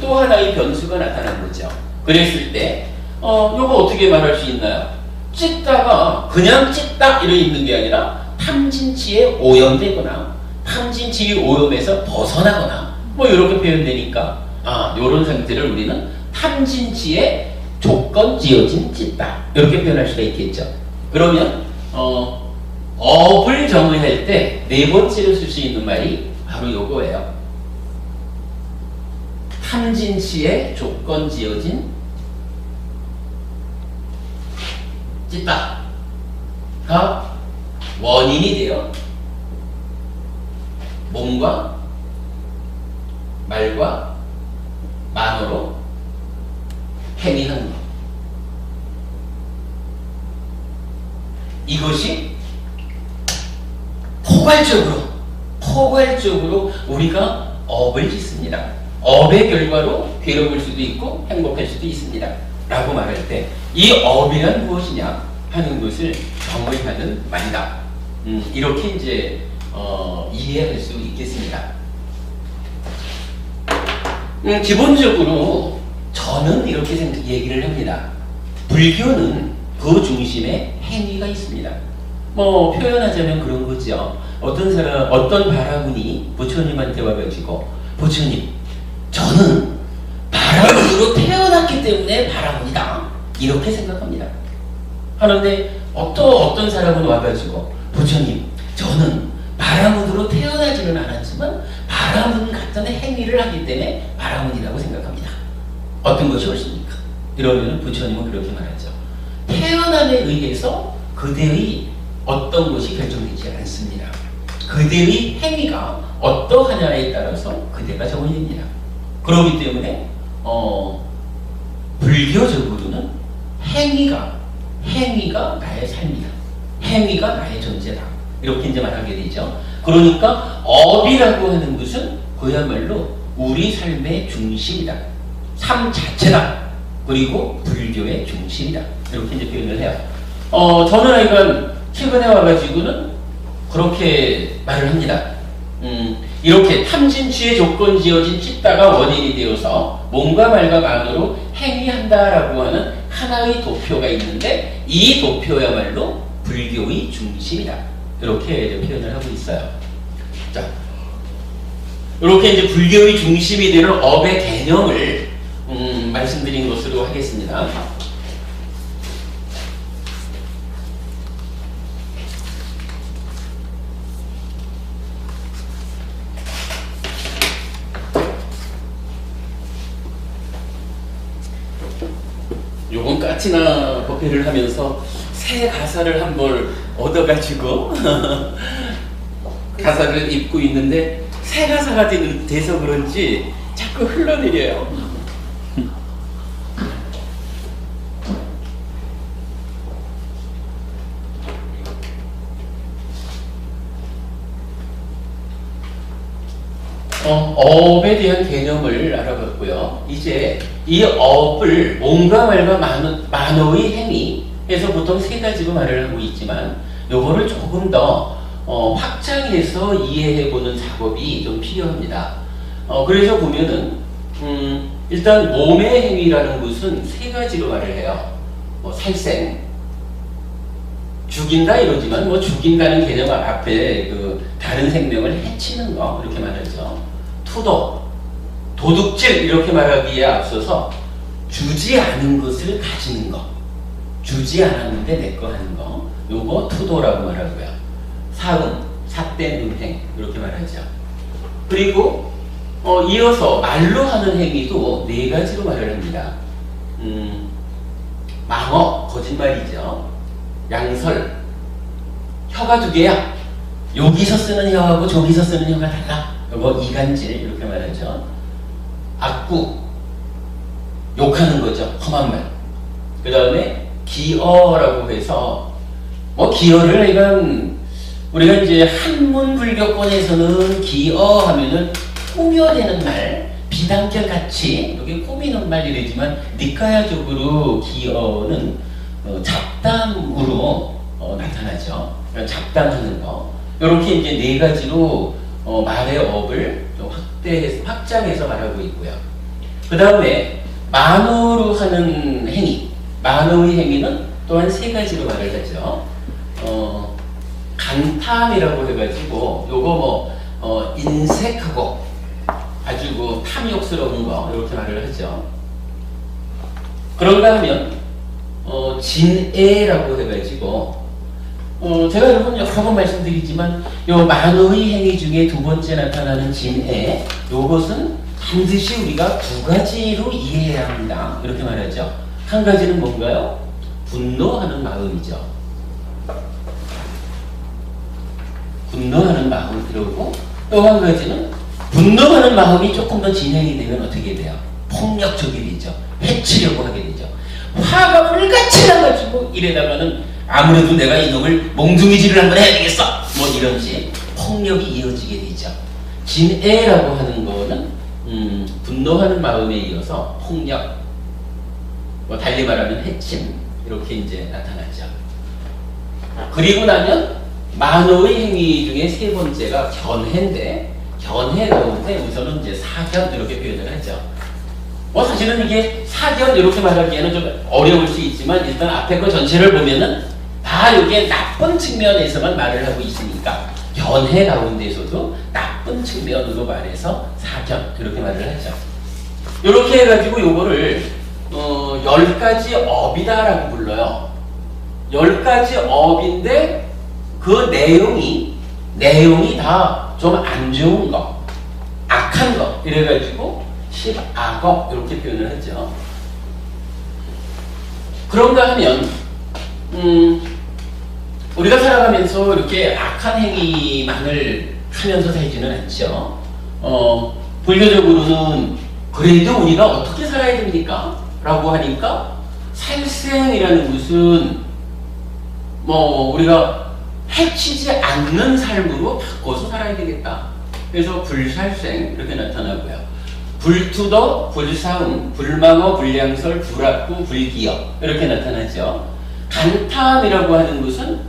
또 하나의 변수가 나타난 거죠. 그랬을 때 요거 어떻게 말할 수 있나요? 찢다가 그냥 찢다 이렇게 있는 게 아니라 탐진치에 오염되거나 탐진치 오염에서 벗어나거나 뭐 이렇게 표현되니까 요런 상태를 우리는 탐진치에 조건 지어진 찢다 이렇게 표현할 수가 있겠죠. 그러면 업을 정의할 때 네 번째로 쓸 수 있는 말이 바로 요거예요. 탐진치에 조건 지어진 찢다가 원인이 되어 몸과 말과 만으로 행위하는 것. 이것이 포괄적으로 우리가 업을 짓습니다. 업의 결과로 괴로울 수도 있고 행복할 수도 있습니다. 라고 말할 때 이 업이란 무엇이냐 하는 것을 정의하는 말이다. 이렇게 이제 이해할 수 있겠습니다. 기본적으로 저는 이렇게 얘기를 합니다. 불교는 그 중심에 행위가 있습니다. 뭐 표현하자면 그런 거죠. 어떤 바라문이 부처님한테 와가지고 부처님, 저는 바라문으로 태어났기 때문에 바라문이다. 이렇게 생각합니다. 하는데 어떤 사람은 와가지고 부처님, 저는 바라문으로 태어나지는 않았지만 바라문 같은 행위를 하기 때문에 바라문이라고 생각합니다. 어떤 것이 옳습니까? 이러면 부처님은 그렇게 말하죠. 태어남에 의해서 그대의 어떤 것이 결정되지 않습니다. 그대의 행위가 어떠하냐에 따라서 그대가 정해집니다. 그렇기 때문에 불교적으로는 행위가 나의 삶이다. 행위가 나의 존재다. 이렇게 이제 말하게 되죠. 그러니까 업이라고 하는 것은 그야말로 우리 삶의 중심이다. 삶 자체다. 그리고 불교의 중심이다. 이렇게 이제 표현을 해요. 저는 하여간 최근에 와가지고는 그렇게 말을 합니다. 이렇게 탐진취의 조건 지어진 찢다가 원인이 되어서 몸과 말과 만으로 행위한다라고 하는 하나의 도표가 있는데 이 도표야말로 불교의 중심이다. 이렇게 이제 표현을 하고 있어요. 자, 이렇게 이제 불교의 중심이 되는 업의 개념을 말씀드린 것으로 하겠습니다. 요번 까치나 법회를 하면서 새 가사를 한번 얻어가지고 가사를 입고 있는데 새 가사가 돼서 그런지 자꾸 흘러내려요. 업에 대한 개념을 알아봤고요. 이제 이 업을 몸과 말과 만어의 행위에서 보통 세 가지로 말을 하고 있지만 요거를 조금 더 확장해서 이해해보는 작업이 좀 필요합니다. 그래서 보면은 일단 몸의 행위라는 것은 세 가지로 말을 해요. 살생, 죽인다 이러지만 죽인다는 개념 앞에 그 다른 생명을 해치는 거 이렇게 말하죠. 투도, 도둑질 이렇게 말하기에 앞서서 주지 않은 것을 가지는 거, 주지 않았는데 내 거 하는 거, 요거 투도라고 말하고요. 사음, 삿된 음행 이렇게 말하죠. 그리고 이어서 말로 하는 행위도 네 가지로 말을 합니다. 망어, 거짓말이죠. 양설, 혀가 두 개야. 여기서 쓰는 혀하고 저기서 쓰는 혀가 달라. 이거 이간질 이렇게 말하죠. 악구, 욕하는 거죠. 험한 말. 그 다음에 기어라고 해서 기어를 이건 우리가 이제 한문 불교권에서는 기어하면은 꾸며대는 말, 비단결 같이 이렇게 꾸미는 말이라지만 니카야적으로 기어는 잡담으로 나타나죠. 잡담하는 거. 이렇게 이제 네 가지로 말의 업을 좀 확장해서 말하고 있고요. 그 다음에 만어로 하는 행위, 만어의 행위는 또한 세 가지로 말을 하죠. 간탐이라고 해가지고 요거 인색하고 아주 탐욕스러운 거 이렇게 말을 하죠. 그런가 하면 진애라고 해가지고 제가 여러분 여러 번 말씀드리지만 요 만어의 행위 중에 두 번째 나타나는 진애, 요것은 반드시 우리가 두 가지로 이해해야 합니다. 이렇게 말하죠. 한 가지는 뭔가요? 분노하는 마음이죠. 분노하는 마음, 그리고 또 한 가지는 분노하는 마음이 조금 더 진행이 되면 어떻게 돼요? 폭력적이 되죠. 해치려고 하게 되죠. 화가 불같이 나가지고 이래다가는 아무래도 내가 이놈을 몽둥이질을 한번 해야 되겠어! 이런지 폭력이 이어지게 되죠. 진애라고 하는 거는 분노하는 마음에 이어서 폭력, 달리 말하면 해침 이렇게 이제 나타나죠. 그리고 나면 만어의 행위 중에 세 번째가 견해인데, 견해 가운데 우선은 이제 사견 이렇게 표현을 하죠. 사실은 이게 사견 이렇게 말하기에는 좀 어려울 수 있지만 일단 앞에 거 전체를 보면은 다 이게 나쁜 측면에서만 말을 하고 있으니까 견해 가운데서도 나쁜 측면으로 말해서 사견 이렇게 말을 하죠. 이렇게 해가지고 요거를 10가지 업이다라고 불러요. 10가지 업인데 그 내용이 다 좀 안 좋은 거, 악한 거 이래가지고 10악업 이렇게 표현을 하죠. 그런가 하면 우리가 살아가면서 이렇게 악한 행위만을 하면서 살지는 않죠. 불교적으로는 그래도 우리가 어떻게 살아야 됩니까? 라고 하니까 살생이라는 것은 우리가 해치지 않는 삶으로 바꿔서 살아야 되겠다. 그래서 불살생 이렇게 나타나고요. 불투더, 불사응, 불망어, 불량설, 불악구, 불기역 이렇게 나타나죠. 간탐이라고 하는 것은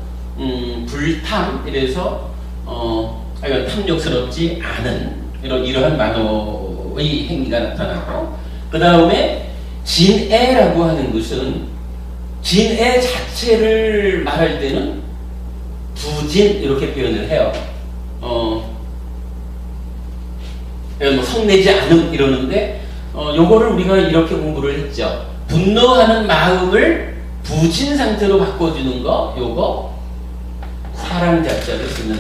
불탐, 이래서 탐욕스럽지 않은 이러한 만호의 행위가 나타나고, 그 다음에 진애라고 하는 것은 진애 자체를 말할 때는 부진 이렇게 표현을 해요. 성내지 않음 이러는데 요거를 우리가 이렇게 공부를 했죠. 분노하는 마음을 부진 상태로 바꿔주는 거, 요거 사랑 자자를 쓰는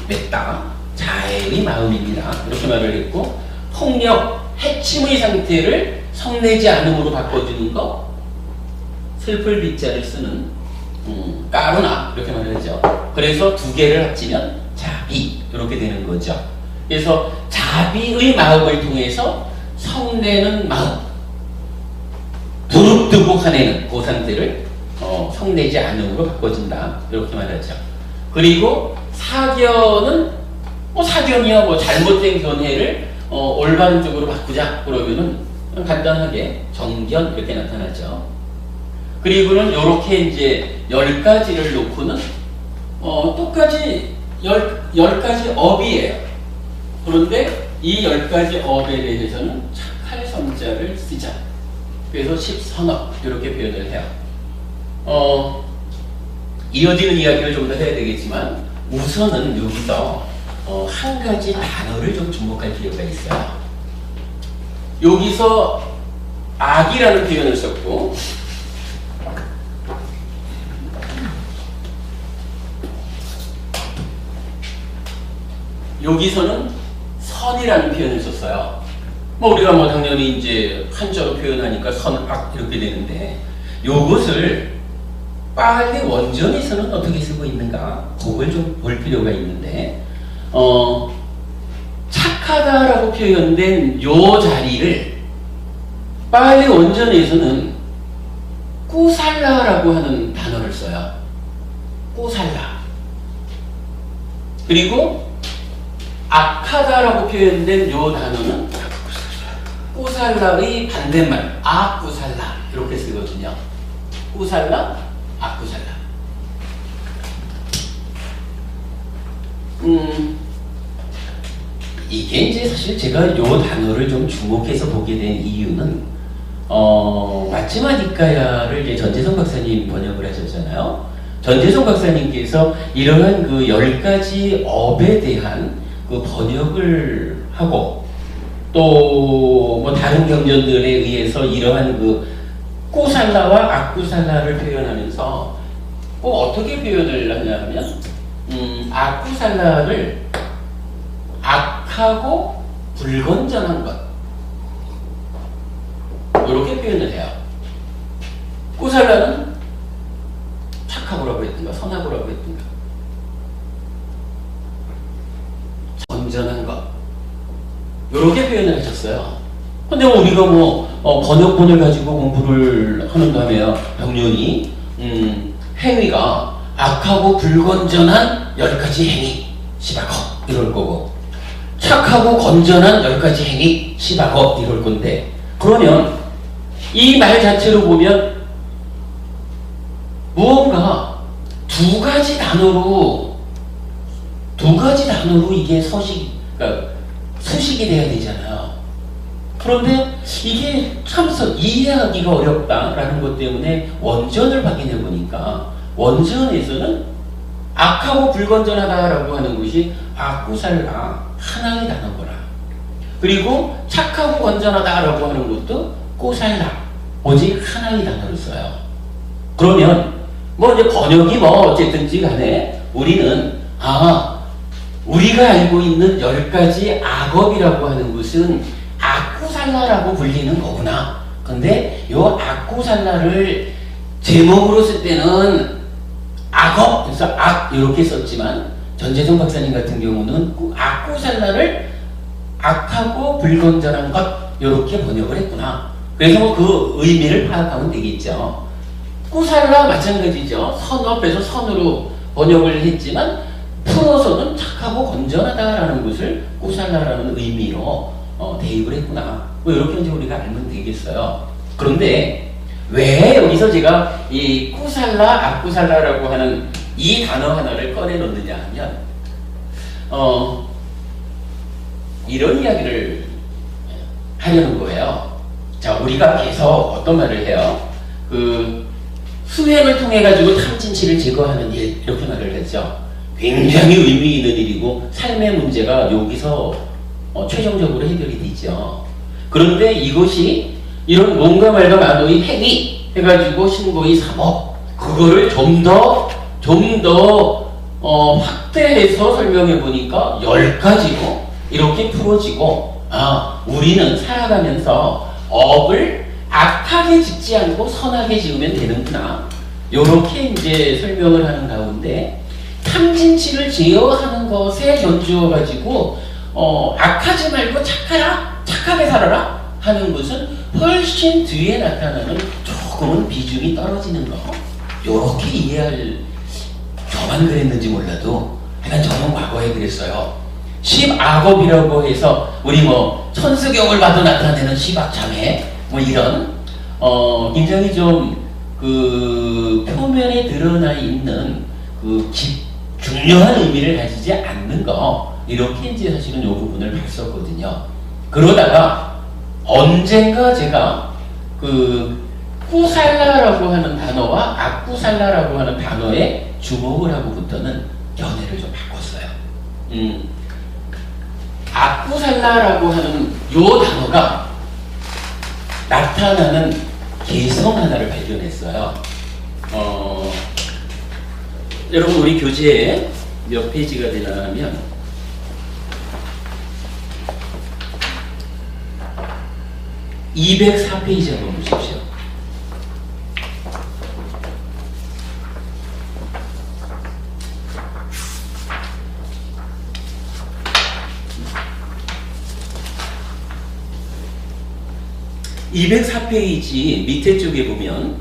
맺다, 자애의 마음입니다. 이렇게 말을 했고, 폭력, 해침의 상태를 성내지 않음으로 바꿔주는 거, 슬플 빗자를 쓰는 까루나 이렇게 말을 했죠. 그래서 두 개를 합치면 자비 이렇게 되는 거죠. 그래서 자비의 마음을 통해서 성내는 마음, 두릅뜨고 화내는 그 상태를 성내지 않음으로 바꿔준다 이렇게 말하죠. 그리고 사견은 사견이야 잘못된 견해를 올바른 쪽으로 바꾸자 그러면은 간단하게 정견 이렇게 나타나죠. 그리고는 이렇게 이제 10가지를 놓고는 똑같이 10가지 업이에요. 그런데 이 10가지 업에 대해서는 착할 성자를 쓰자. 그래서 10선업 이렇게 표현을 해요. 이어지는 이야기를 좀 더 해야 되겠지만 우선은 여기서 한 가지 단어를 좀 주목할 필요가 있어요. 여기서 악이라는 표현을 썼고, 여기서는 선이라는 표현을 썼어요. 우리가 당연히 이제 한자로 표현하니까 선악 이렇게 되는데, 요것을 빨리 원전에서는 어떻게 쓰고 있는가 그걸 좀 볼 필요가 있는데, 착하다라고 표현된 요 자리를 빨리 원전에서는 꾸살라라고 하는 단어를 써요. 꾸살라. 그리고 악하다라고 표현된 요 단어는 꾸살라의 반대말 악꾸살라 이렇게 쓰거든요. 꾸살라, 악꾸살라. 이게 이제 사실 제가 요 단어를 좀 주목해서 보게 된 이유는 마치마니까야를 이제 전재성 박사님 번역을 하셨잖아요. 전재성 박사님께서 이러한 그 10가지 업에 대한 그 번역을 하고, 또 다른 경전들에 의해서 이러한 그 꾸살라와 악꾸살라를 표현하면서 꼭 어떻게 표현을 하냐면 악꾸살라를 악하고 불건전한 것 이렇게 표현을 해요. 꾸살라는 착하고라고 했든가 선하고라고 했든가 건전한 것 이렇게 표현을 하셨어요. 근데 우리가 번역본을 가지고 공부를 하는다면 당연히 행위가 악하고 불건전한 10가지 행위 시바거 이럴 거고, 착하고 건전한 10가지 행위 시바거 이럴 건데, 그러면 이 말 자체로 보면 무언가 두 가지 단어로 이게 그러니까 수식이 돼야 되잖아요. 그런데 이게 참 이해하기가 어렵다라는 것 때문에 원전을 확인해 보니까 원전에서는 악하고 불건전하다라고 하는 것이 악구살라 하나의 단어거라. 그리고 착하고 건전하다라고 하는 것도 꼬살라 오직 하나의 단어를 써요. 그러면 이제 번역이 어쨌든지 간에 우리는 우리가 알고 있는 10가지 악업이라고 하는 것은 악구살라라고 불리는 거구나. 근데 요 악구살라를 제목으로 쓸 때는 악업, 그래서 악 이렇게 썼지만 전재정 박사님 같은 경우는 악구살라를 악하고 불건전한 것 이렇게 번역을 했구나. 그래서 뭐 그 의미를 파악하면 되겠죠. 꾸살라 마찬가지죠. 선업에서 선으로 번역을 했지만 풀어서는 착하고 건전하다라는 것을 꾸살라라는 의미로 대입을 했구나. 뭐 이렇게 이제 우리가 알면 되겠어요. 그런데 왜 여기서 제가 이 꾸살라, 악꾸살라라고 하는 이 단어 하나를 꺼내 놓느냐 하면 이런 이야기를 하려는 거예요. 자, 우리가 계속 어떤 말을 해요? 그 수행을 통해 가지고 탐진치를 제거하는 일 이렇게 말을 했죠. 굉장히 의미 있는 일이고 삶의 문제가 여기서 최종적으로 해결이 되죠. 그런데 이것이 이런 뭔가 말과 만호의 행위 해가지고 신고의 사법 그거를 좀 더 확대해서 설명해 보니까 10가지로 이렇게 풀어지고 우리는 살아가면서 업을 악하게 짓지 않고 선하게 지으면 되는구나. 요렇게 이제 설명을 하는 가운데 탐진치를 제어하는 것에 견주어 가지고 악하지 말고 착하게 살아라 하는 것은 훨씬 뒤에 나타나는 조금은 비중이 떨어지는 거. 요렇게 이해할 저만 그랬는지 몰라도 하여간 저는 과거에 그랬어요. 십악업이라고 해서 우리 뭐 천수경을 봐도 나타내는 십악참회 뭐 이런 굉장히 좀 그 표면에 드러나 있는 그 중요한 의미를 가지지 않는 거 이렇게 이제 사실은 이 부분을 봤었거든요. 그러다가 언젠가 제가 그 꾸살라라고 하는 단어와 악꾸살라라고 하는 단어에 주목을 하고부터는 견해를 좀 바꿨어요. 악꾸살라라고 하는 요 단어가 나타나는 개성 하나를 발견했어요. 여러분 우리 교재에 몇 페이지가 되나 하면 204페이지 한번 보십시오. (204페이지) 밑에 쪽에 보면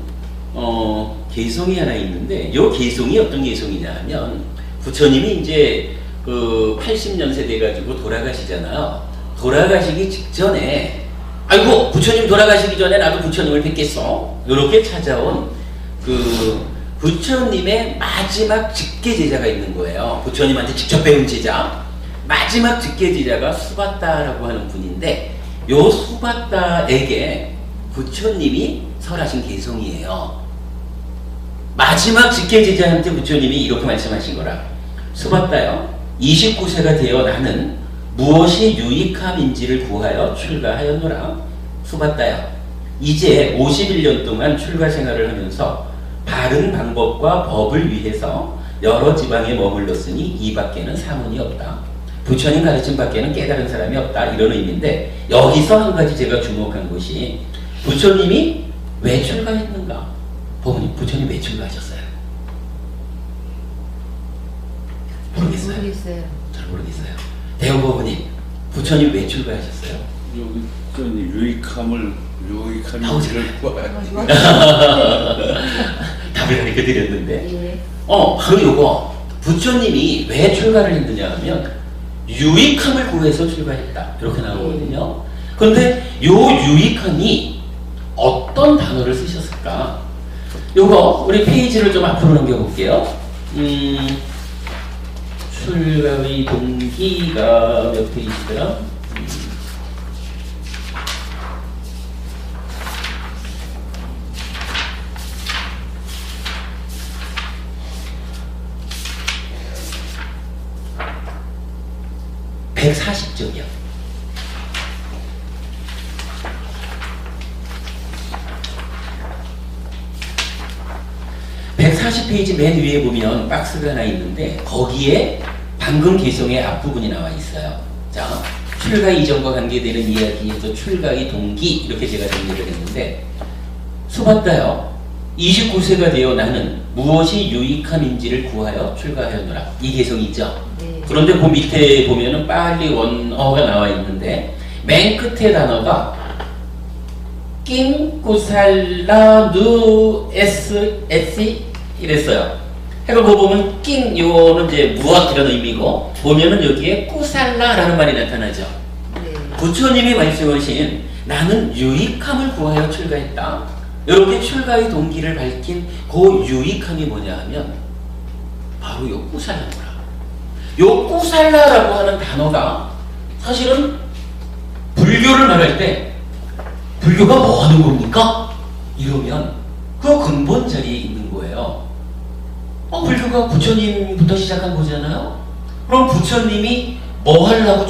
개성이 하나 있는데 이 개성이 어떤 개성이냐 하면 부처님이 이제 그 80년세 돼가지고 돌아가시잖아요. 돌아가시기 직전에 아이고 부처님 돌아가시기 전에 나도 부처님을 뵙겠어 이렇게 찾아온 그 부처님의 마지막 직계 제자가 있는 거예요. 부처님한테 직접 배운 제자 마지막 직계 제자가 수바다라고 하는 분인데 요 수바다에게 부처님이 설하신 개성이에요. 마지막 직계 제자한테 부처님이 이렇게 말씀하신 거라. 수바다여 29세가 되어 나는 무엇이 유익함인지를 구하여 출가하였노라. 수바다여 이제 51년 동안 출가 생활을 하면서 바른 방법과 법을 위해서 여러 지방에 머물렀으니 이 밖에는 사문이 없다. 부처님 가르침 밖에는 깨달은 사람이 없다. 이런 의미인데 여기서 한 가지 제가 주목한 것이 부처님이 왜 출가했는가? 부처님 왜 출가하셨어요? 모르겠어요? 잘 모르겠어요. 대원법부님 부처님 왜 출가하셨어요? 유익함이 답을 이렇게 드렸는데 바로 요거 부처님이 왜 출가를 했느냐 하면 유익함을 구해서 출가했다 이렇게 나오거든요. 그런데 요 유익함이 어떤 단어를 쓰셨을까? 요거 우리 페이지를 좀 앞으로 넘겨볼게요. 출가의 동기가 몇 페이지더라? (140쪽이요) 140페이지 맨 위에 보면 박스가 하나 있는데 거기에 방금 개성의 앞부분이 나와 있어요. 자, 출가 이전과 관계되는 이야기에서 출가의 동기 이렇게 제가 정리를 했는데 수바다요 29세가 되어 나는 무엇이 유익함인지를 구하여 출가하였노라. 이 개성이 있죠. 네. 그런데 그 밑에 보면은 빨리 원어가 나와 있는데 맨 끝에 단어가 낑꾸살라 누 에스 에시 이랬어요. 그러니까 그거 보면 낑 요거는 이제 무엇 이런 의미고 보면은 여기에 꾸살라라는 말이 나타나죠. 네. 부처님이 말씀하신 나는 유익함을 구하여 출가했다. 이렇게 출가의 동기를 밝힌 그 유익함이 뭐냐 하면 바로 요 꾸살라구나. 요 꾸살라라고 하는 단어가 사실은 불교를 말할 때 불교가 뭐 하는 겁니까? 이러면 그 근본 자리에 있는 거예요. 불교가 부처님부터 시작한 거잖아요. 그럼 부처님이 뭐 하려고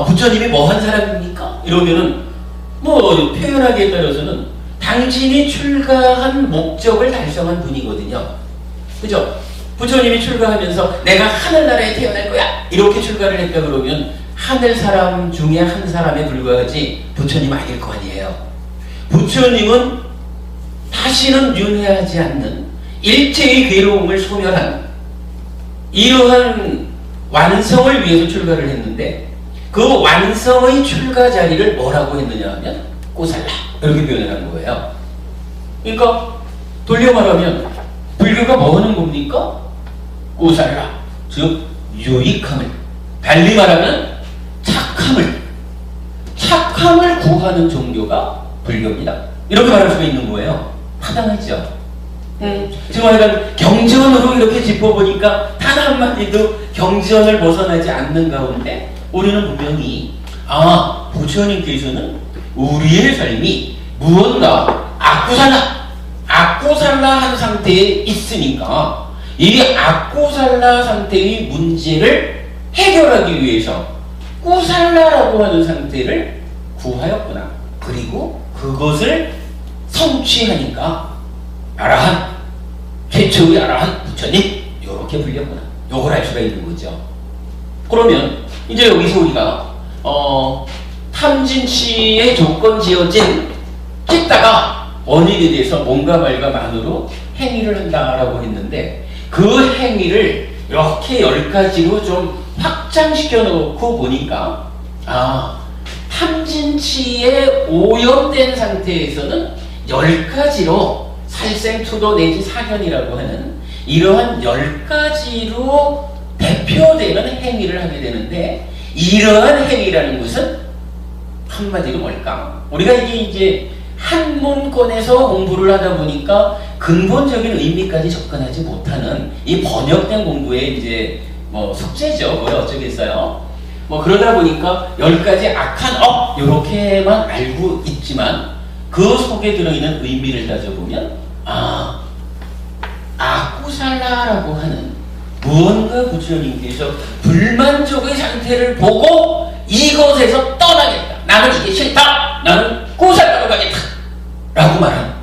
부처님이 뭐 한 사람입니까? 이러면은 뭐 표현하기에 따라서는 당신이 출가한 목적을 달성한 분이거든요. 그죠? 부처님이 출가하면서 내가 하늘나라에 태어날 거야 이렇게 출가를 했다 그러면 하늘 사람 중에 한 사람에 불과하지 부처님 아닐 거 아니에요. 부처님은 다시는 윤회하지 않는 일체의 괴로움을 소멸한 이러한 완성을 위해서 출가를 했는데 그 완성의 출가 자리를 뭐라고 했느냐 하면 꼬살라 이렇게 표현을 한 거예요. 그러니까 돌려 말하면 불교가 뭐 하는 겁니까? 꼬살라, 즉 유익함을, 달리 말하면 착함을 구하는 종교가 불교입니다. 이렇게 말할 수가 있는 거예요. 타당하죠. 지금 약간 경전으로 이렇게 짚어보니까 단 한마디도 경전을 벗어나지 않는 가운데 우리는 분명히 부처님께서는 우리의 삶이 무언가 악고살라한 상태에 있으니까 이 악고살라 상태의 문제를 해결하기 위해서 꾸살라라고 하는 상태를 구하였구나. 그리고 그것을 성취하니까 아라한, 최초의 아라한 부처님 이렇게 불렸구나. 요걸 알 수가 있는 거죠. 그러면 이제 여기서 우리가 탐진치의 조건 지어진 했다가 원인에 대해서 뭔가 말과 만으로 행위를 한다라고 했는데 그 행위를 이렇게 10가지로 좀 확장시켜 놓고 보니까 탐진치에 오염된 상태에서는 10가지로 살생투도 내지 사견이라고 하는 이러한 10가지로 대표되는 행위를 하게 되는데 이러한 행위라는 것은 한마디로 뭘까? 우리가 이제 한문권에서 공부를 하다 보니까 근본적인 의미까지 접근하지 못하는 이 번역된 공부의 이제 뭐 숙제죠. 뭘 어쩌겠어요. 뭐 그러다 보니까 10가지 악한 업 이렇게만 알고 있지만 그 속에 들어있는 의미를 따져보면 악구살라라고 하는 무언가 부처님께서 불만족의 상태를 보고 이것에서 떠나겠다. 나는 이게 싫다. 나는 구살라로 가겠다. 라고 말한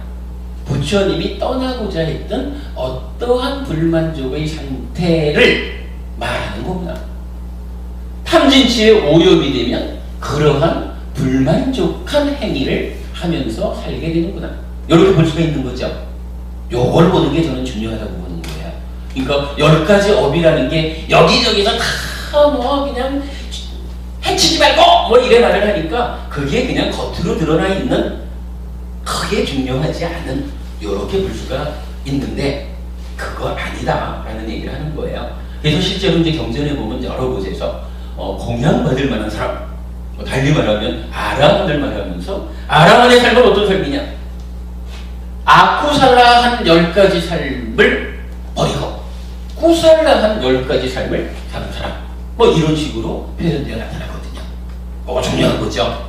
부처님이 떠나고자 했던 어떠한 불만족의 상태를 말하는 겁니다. 탐진치에 오염이 되면 그러한 불만족한 행위를 하면서 살게 되는구나. 이렇게 볼 수가 있는 거죠. 요걸 보는 게 저는 중요하다고 보는 거예요. 그러니까 10가지 업이라는 게 여기저기서 다 뭐 그냥 해치지 말고 뭐 이래 말을 하니까 그게 그냥 겉으로 드러나 있는 크게 중요하지 않은 이렇게 볼 수가 있는데 그거 아니다 라는 얘기를 하는 거예요. 그래서 실제로 이제 경전에 보면 여러 곳에서 공양받을 만한 사람, 달리 말하면 아라한을 말하면서 아라한의 삶은 어떤 삶이냐? 악구살라한 10가지 삶을 버리고 구살라한 10가지 삶을 사는 사람, 뭐 이런 식으로 표현되어 나타나거든요. 중요한 거죠.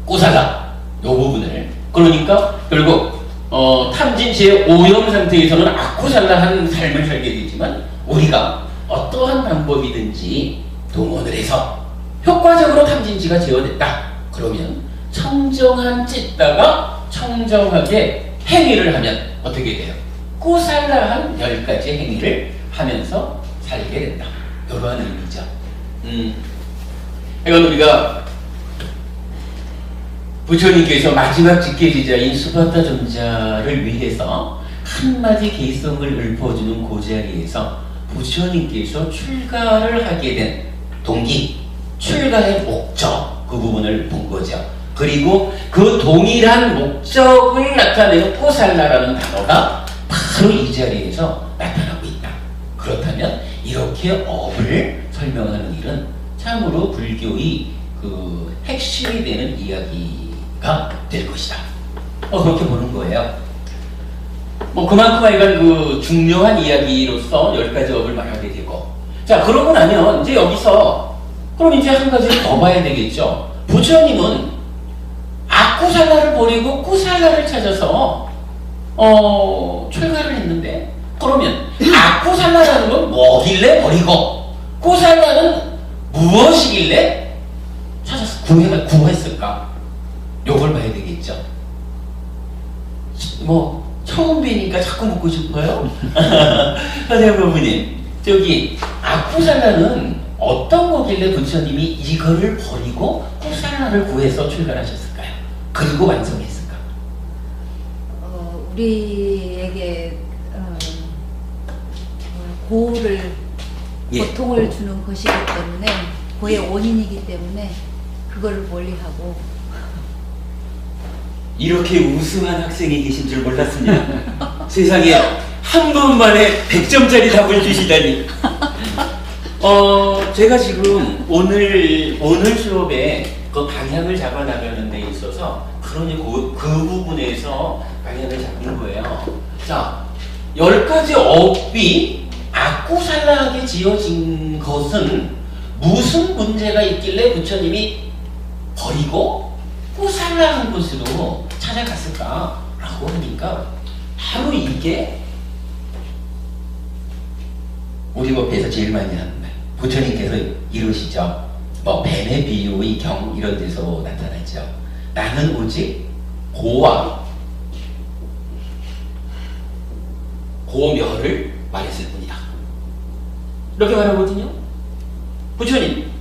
구살라 이 부분을. 그러니까 결국 탐진치의 오염 상태에서는 악구살라한 삶을 살게 되지만 우리가 어떠한 방법이든지 동원을 해서 효과적으로 탐진치가 제어됐다. 그러면 청정한 찢다가 청정하게 행위를 하면 어떻게 돼요? 꾸살라한 10가지 행위를 하면서 살게 된다. 이러한 의미죠. 이건 우리가 부처님께서 마지막 직계지자인 수바타 존자를 위해서 한마디 개성을 읊어주는 그 자리에서 부처님께서 출가를 하게 된 동기, 출가의 목적, 그 부분을 본 거죠. 그리고 그 동일한 목적을 나타내는 꼬살라라는 단어가 바로 이 자리에서 나타나고 있다. 그렇다면 이렇게 업을 설명하는 일은 참으로 불교의 그 핵심이 되는 이야기가 될 것이다. 그렇게 보는 거예요. 그만큼 하여간 그 중요한 이야기로서 10가지 업을 말하게 되고. 자, 그러고 나면 이제 여기서 그럼 이제 한 가지를 더 봐야 되겠죠. 부처님은 악구살라를 버리고 꾸살라를 찾아서 출가를 했는데, 그러면 악구살라라는 건 뭐길래 버리고 꾸살라는 무엇이길래 찾아서 구했을까? 요걸 봐야 되겠죠. 처음 뵈니까 자꾸 묻고 싶어요. 선생님, 저기 악구살라는 어떤 거길래 부처님이 이거를 버리고 꾸살라를 구해서 출가하셨을까요? 그리고 완성했을까? 우리에게 고를 고통을 주는 것이기 때문에, 고의 원인이기 때문에 그거를 멀리하고. 이렇게 우승한 학생이 계신 줄 몰랐습니다. 세상에 한 번만에 100점짜리 답을 주시다니. 제가 지금 오늘 수업에 그 방향을 잡아 나가는 데 있어서 그러니 그 부분에서 방향을 잡는 거예요. 자, 10가지 업이 악구살라하게 지어진 것은 무슨 문제가 있길래 부처님이 버리고 꾸살라한 곳으로 찾아갔을까라고 하니까 바로 이게 우리 법에서 제일 많이 하는 말. 부처님께서 이러시죠. 뱀의 비유의 경 이런 데서 나타나죠. 나는 오직 고와 고멸을 말했을 뿐이다. 이렇게 말하거든요. 부처님,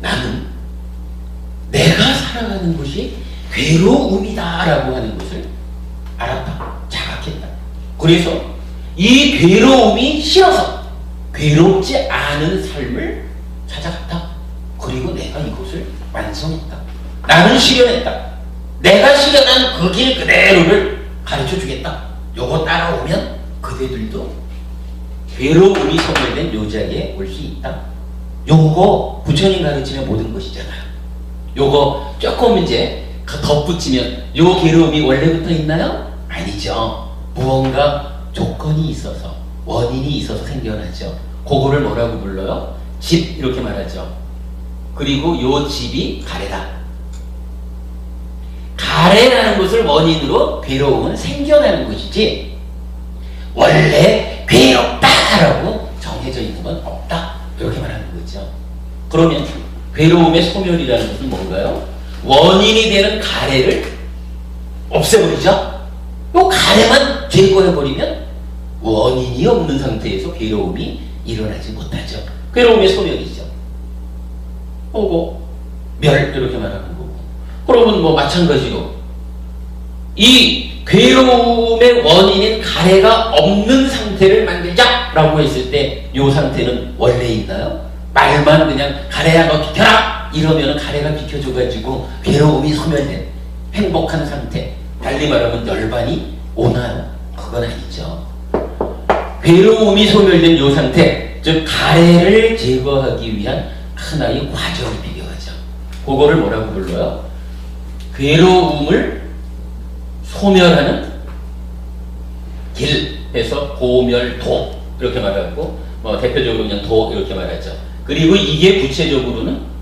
나는 내가 살아가는 곳이 괴로움이다 라고 하는 것을 알았다. 자각했다. 그래서 이 괴로움이 싫어서 괴롭지 않은 삶을 찾아갔다. 그리고 내가 이곳을 완성했다. 나는 실현했다. 내가 실현한 그 길 그대로를 가르쳐 주겠다. 요거 따라오면 그대들도 괴로움이 소멸된 요 자리에 올 수 있다. 요거 부처님 가르치는 모든 것이잖아요. 요거 조금 이제 덧붙이면 요 괴로움이 원래부터 있나요? 아니죠. 무언가 조건이 있어서, 원인이 있어서 생겨나죠. 그거를 뭐라고 불러요? 집, 이렇게 말하죠. 그리고 요 집이 가래다. 가래라는 것을 원인으로 괴로움은 생겨나는 것이지, 원래 괴롭다라고 정해져 있는 건 없다. 이렇게 말하는 거죠. 그러면 괴로움의 소멸이라는 것은 뭔가요? 원인이 되는 가래를 없애버리죠. 요 가래만 제거해버리면 원인이 없는 상태에서 괴로움이 일어나지 못하죠. 괴로움의 소멸이죠. 멸, 이렇게 말하는 거고. 그러면 마찬가지로 이 괴로움의 원인인 가래가 없는 상태를 만들자라고 했을 때 요 상태는 원래 있나요? 말만 그냥 가래야 너 비켜라 이러면 가래가 비켜줘가지고 괴로움이 소멸된 행복한 상태, 달리 말하면 열반이 오나요? 그건 아니죠. 괴로움이 소멸된 요 상태, 즉 가래를 제거하기 위한 하나의 과정이 필요하죠. 그거를 뭐라고 불러요? 괴로움을 소멸하는 길에서 고멸도 이렇게 말하고, 대표적으로 그냥 도 이렇게 말하죠. 그리고 이게 구체적으로는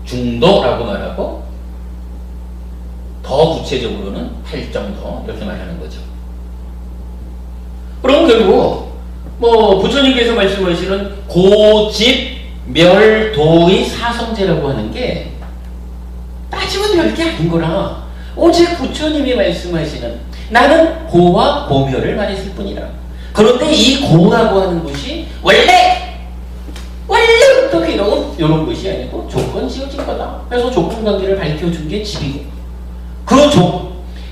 중도라고 말하고, 더 구체적으로는 팔정도 이렇게 말하는 거죠. 그럼 결국 부처님께서 말씀하시는 고집멸도의 사성제라고 하는 게 따지면 별게 아닌 거라. 오직 부처님이 말씀하시는 나는 고와 고멸을 말했을 뿐이다. 그런데 이 고라고 하는 것이 원래부터 괴로운 이런 것이 아니고 조건 지어진 거다. 그래서 조건 관계를 밝혀준 게 집이고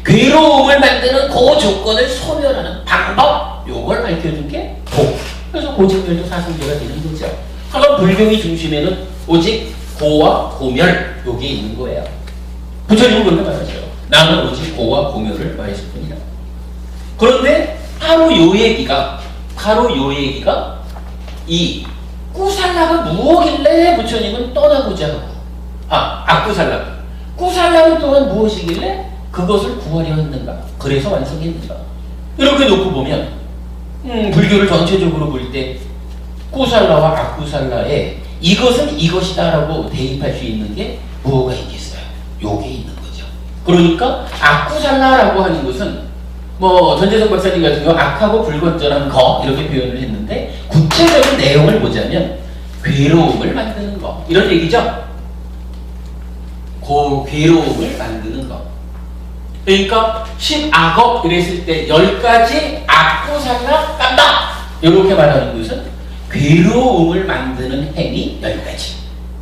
괴로움을 만드는 그 조건을 소멸하는 방법 요걸 밝혀준 게 고. 그래서 고집멸도 사성제가 되는 거죠. 그럼 불경의 중심에는 오직 고와 고멸 요게 있는 거예요. 부처님은 그렇게 말하죠. 나는 오직 고와 고멸을 말했을 뿐이다. 그런데 바로 요 얘기가 이 꾸살라가 무엇길래 부처님은 떠나고자 하고 악꾸살라 꾸살라는 또한 무엇이길래 그것을 구하려 했는가, 그래서 완성했는가, 이렇게 놓고 보면 불교를 전체적으로 볼 때 꾸살라와 악꾸살라에 이것은 이것이다 라고 대입할 수 있는 게 뭐가 있겠어요? 요게 있는 거죠. 그러니까 악꾸살라라고 하는 것은 뭐 전재성 박사님 같은 경우 악하고 불건전한 거 이렇게 표현을 했는데 구체적인 내용을 보자면 괴로움을 만드는 거 이런 얘기죠. 괴로움을 만드는 거. 그러니까 10악업 이랬을 때 10가지 악구살라 깐다 이렇게 말하는 것은 괴로움을 만드는 행위 10가지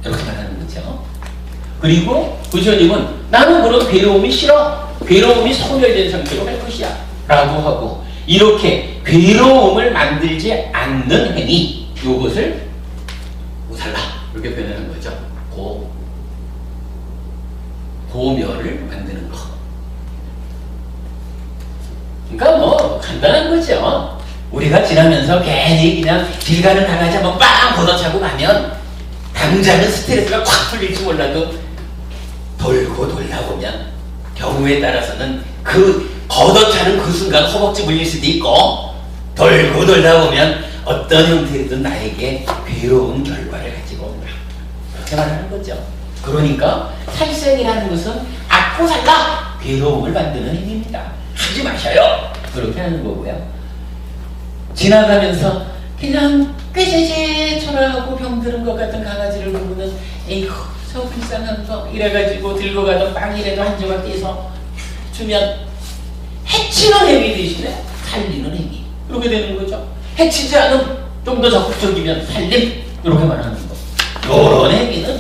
이렇게 말하는 거죠. 그리고 부처님은 나는 그런 괴로움이 싫어, 괴로움이 소멸된 상태로 할 것이야 라고 하고, 이렇게 괴로움을 만들지 않는 행위 이것을 무살라 이렇게 표현하는 거죠. 고멸을 만드는 거. 그러니까 뭐 간단한 거죠. 우리가 지나면서 괜히 그냥 길 가는 강아지 한번 빵 걷어차고 가면 당장은 스트레스가 확 풀릴지 몰라도 돌고 돌아보면 경우에 따라서는 그 걷어차는 그 순간 허벅지 물릴 수도 있고, 돌고 돌아보면 어떤 형태로든 나에게 괴로운 결과를 가지고 온다 그렇게 말하는 거죠. 그러니까 살생이라는 것은 악고살라 괴로움을 만드는 행위입니다. 하지 마셔요 그렇게 하는 거고요. 지나가면서 그냥 꾀죄죄 초라하고 병들은 것 같은 강아지를 보고는 에이구 저 불쌍한 거 이래가지고 들고 가던 빵이라도 한 조각 떼서 주면 해치는 행위 대신에 살리는 행위 이렇게 되는 거죠. 해치지 않음 좀 더 적극적이면 살림 이렇게 말하는 거. 이런 행위는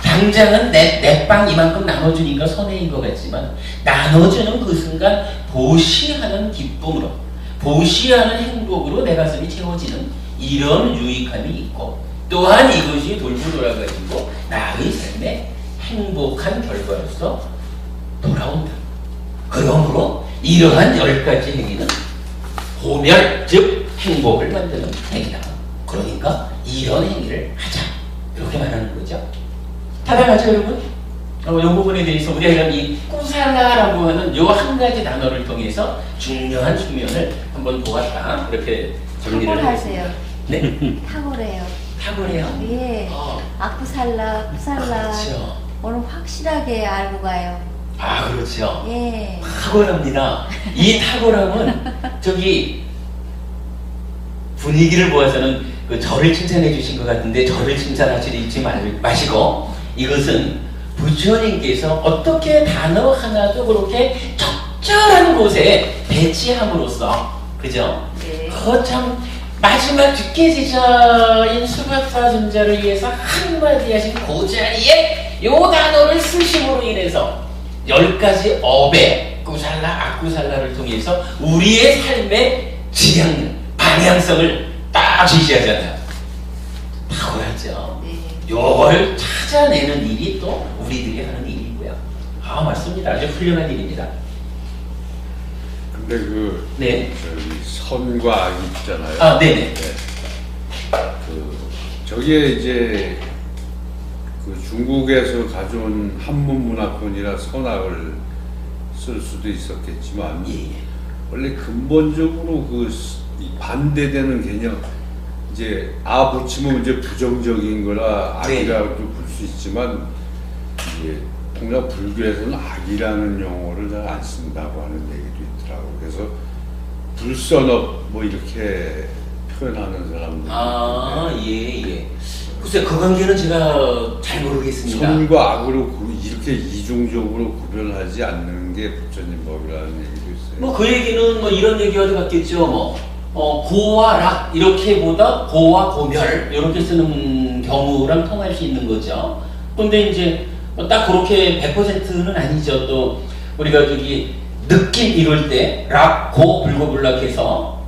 당장은 내 빵 이만큼 나눠주니까 손해인 것 같지만 나눠주는 그 순간 보시하는 기쁨으로, 보시하는 행복으로 내 가슴이 채워지는 이런 유익함이 있고, 또한 이것이 돌고 돌아가지고 나의 삶에 행복한 결과로서 돌아온다. 그러므로 이러한 10가지 행위는 고멸, 즉 행복을 만드는 행위다. 그러니까 이런 행위를 하자 이렇게 말하는 거죠. 타당하죠 여러분? 이 부분에 대해서 우리가 이 꾸살라라고 하는 이 한 가지 단어를 통해서 중요한 측면을 한번 보았다 이렇게 정리를 탁월하세요. 네? 탁월해요. 탁월해요? 예. 악구살라, 쿠살라 그렇죠. 오늘 확실하게 알고 가요. 아 그렇죠. 예. 탁월합니다. 이 탁월함은 저기 분위기를 보아서는 그 저를 칭찬해 주신 것 같은데 저를 칭찬하지 마시고 이것은 부처님께서 어떻게 단어 하나도 그렇게 적절한 곳에 배치함으로써 그죠? 네. 참 마지막 뒷계지자인 수박사尊자를 위해서 한마디 하신 그 자리에 요 단어를 쓰심으로 인해서 10가지 업의 꾸살라, 악꾸살라를 통해서 우리의 삶의 지향, 방향성을 딱 제시하잖아요. 탁월하죠. 네. 요걸 찾아내는 일이 또 우리들이 하는 일이고요. 아 맞습니다. 아주 훌륭한 일입니다. 근데 그 네. 선과 악이 있잖아요. 아 네네. 네. 저기에 이제 그 중국에서 가져온 한문 문화권이라 선악을 쓸 수도 있었겠지만 예. 원래 근본적으로 이 반대되는 개념, 이제 아 붙이면 이제 부정적인 거라 악이라고 볼 수 있지만 이제 통상 불교에서는 악이라는 용어를 잘 안 쓴다고 하는 얘기도 있더라고. 그래서 불선업 뭐 이렇게 표현하는 사람들. 아 예. 글쎄 그 관계는 제가 잘 모르겠습니다. 선과 악으로 이렇게 이중적으로 구별하지 않는 게 부처님 법이라는 얘기도 있어요. 뭐 그 얘기는 뭐 이런 얘기와도 같겠죠. 고와 락 이렇게보다 고와 고멸 이렇게 쓰는 경우랑 통할 수 있는 거죠. 근데 이제 딱 그렇게 100%는 아니죠. 또 우리가 저기 느낌 이럴 때 락, 고, 불고불락해서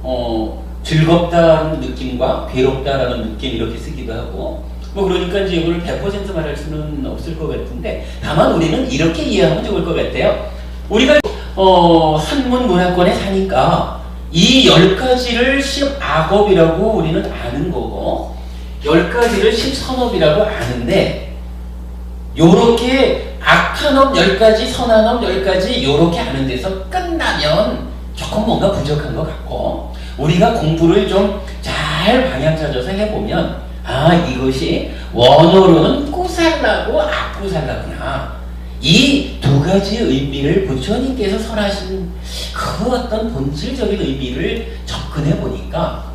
즐겁다는 느낌과 괴롭다라는 느낌 이렇게 쓰기도 하고 뭐 그러니까 이제 이걸 100% 말할 수는 없을 것 같은데 다만 우리는 이렇게 이해하면 좋을 것 같아요. 우리가 한문 문화권에 사니까 이 10가지를 10악업이라고 우리는 아는 거고 10가지를 10선업이라고 아는데 요렇게 악한 업 10가지, 선한 업 10가지 요렇게 아는 데서 끝나면 조금 뭔가 부족한 것 같고 우리가 공부를 좀 잘 방향 찾아서 해보면 아 이것이 원어로는 꾸살라고 악꾸살라구나 이 두 가지 의미를 부처님께서 설하신 그 어떤 본질적인 의미를 접근해 보니까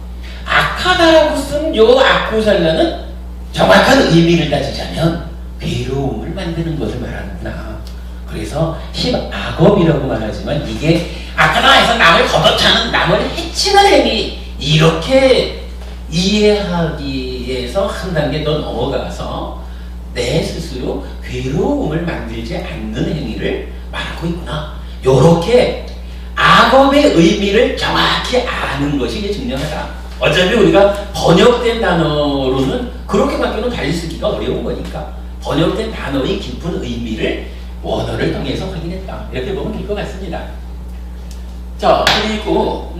악하다라고 쓴 요 악구살라는 정확한 의미를 따지자면 괴로움을 만드는 것을 말하는구나. 그래서 10악업이라고 말하지만 이게 악하다 해서 남을 걷어차는 남을 해치는 행위 이렇게 이해하기에서 한 단계 더 넘어가서 내 스스로 괴로움을 만들지 않는 행위를 말하고 있구나. 요렇게 악업의 의미를 정확히 아는 것이 이제 중요하다. 어차피 우리가 번역된 단어로는 그렇게밖에는 달리 쓰기가 어려운 거니까 번역된 단어의 깊은 의미를 원어를 통해서 확인했다. 이렇게 보면 될 것 같습니다. 자, 그리고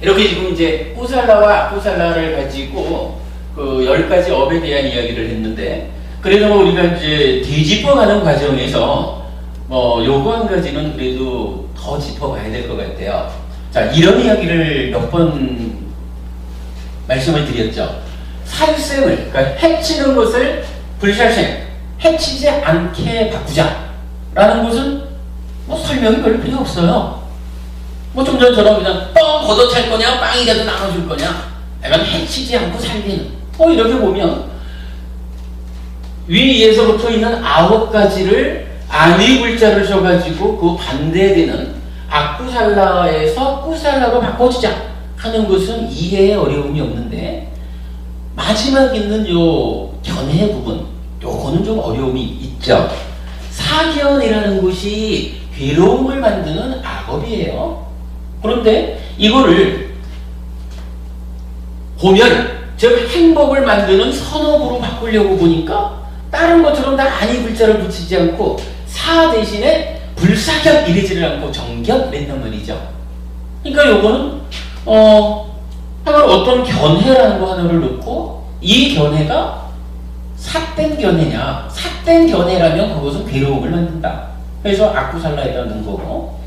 이렇게 지금 이제 꾸살라와 악꾸살라를 가지고 그 10가지 업에 대한 이야기를 했는데 그래도 우리가 이제 뒤집어가는 과정에서 요거 한 가지는 그래도 더 짚어봐야 될 것 같아요. 자, 이런 이야기를 몇 번 말씀을 드렸죠. 살생을, 그러니까 해치는 것을 불살생, 해치지 않게 바꾸자 라는 것은 뭐 설명이 별 필요 없어요. 뭐 좀 전처럼 그냥 뻥 걷어찰 거냐 빵이라도 나눠줄 거냐 약간 해치지 않고 살리는 이렇게 보면 위에서부터 있는 9가지를 아니 글자를 써가지고 그 반대되는 악구살라에서 꾸살라로 바꿔주자 하는 것은 이해에 어려움이 없는데 마지막 있는 요 견해 부분 요거는 좀 어려움이 있죠. 사견이라는 것이 괴로움을 만드는 악업이에요. 그런데 이거를 보면 즉 행복을 만드는 선업으로 바꾸려고 보니까 다른 것처럼 다 아니 글자를 붙이지 않고 사 대신에 불사견 이러지를 않고 정견 낸단 말이죠. 그러니까 요거는 어떤 견해라는 거 하나를 놓고 이 견해가 삿된 견해냐 삿된 견해라면 그것은 괴로움을 만든다. 그래서 악구살라에다 넣은 거고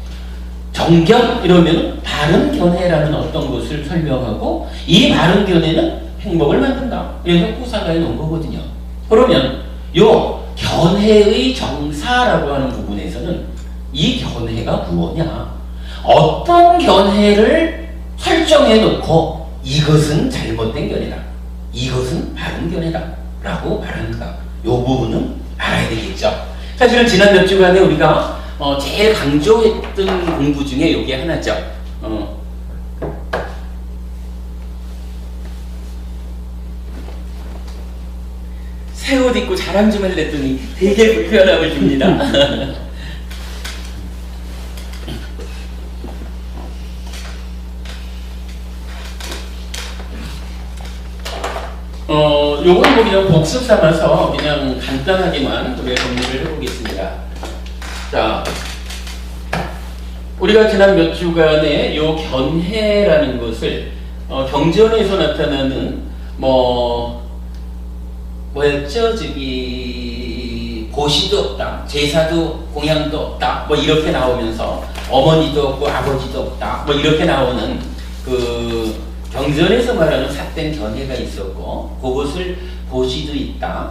정견 이러면 바른 견해라는 어떤 것을 설명하고 이 바른 견해는 행복을 만든다. 그래서 꾸살라에 넣은 거거든요. 그러면 요 견해의 정사라고 하는 부분에서는 이 견해가 무엇냐 어떤 견해를 설정해 놓고 이것은 잘못된 견해다 이것은 바른 견해다 라고 말하는가 요 부분은 알아야 되겠죠. 사실은 지난 몇 주간에 우리가 제일 강조했던 공부 중에 요게 하나죠. 새 옷 입고 자랑 좀 하려더니 되게 불편함을 줍니다. 요건 뭐 그냥 복습 삼아서 그냥 간단하게만 우리가 정리를 해보겠습니다. 자, 우리가 지난 몇 주간에 요 견해라는 것을 경전에서 나타나는 뭐였죠? 저기 보시도 없다, 제사도 공양도 없다, 뭐 이렇게 나오면서 어머니도 없고 아버지도 없다, 뭐 이렇게 나오는 그 경전에서 말하는 삿된 견해가 있었고 그것을 보시도 있다,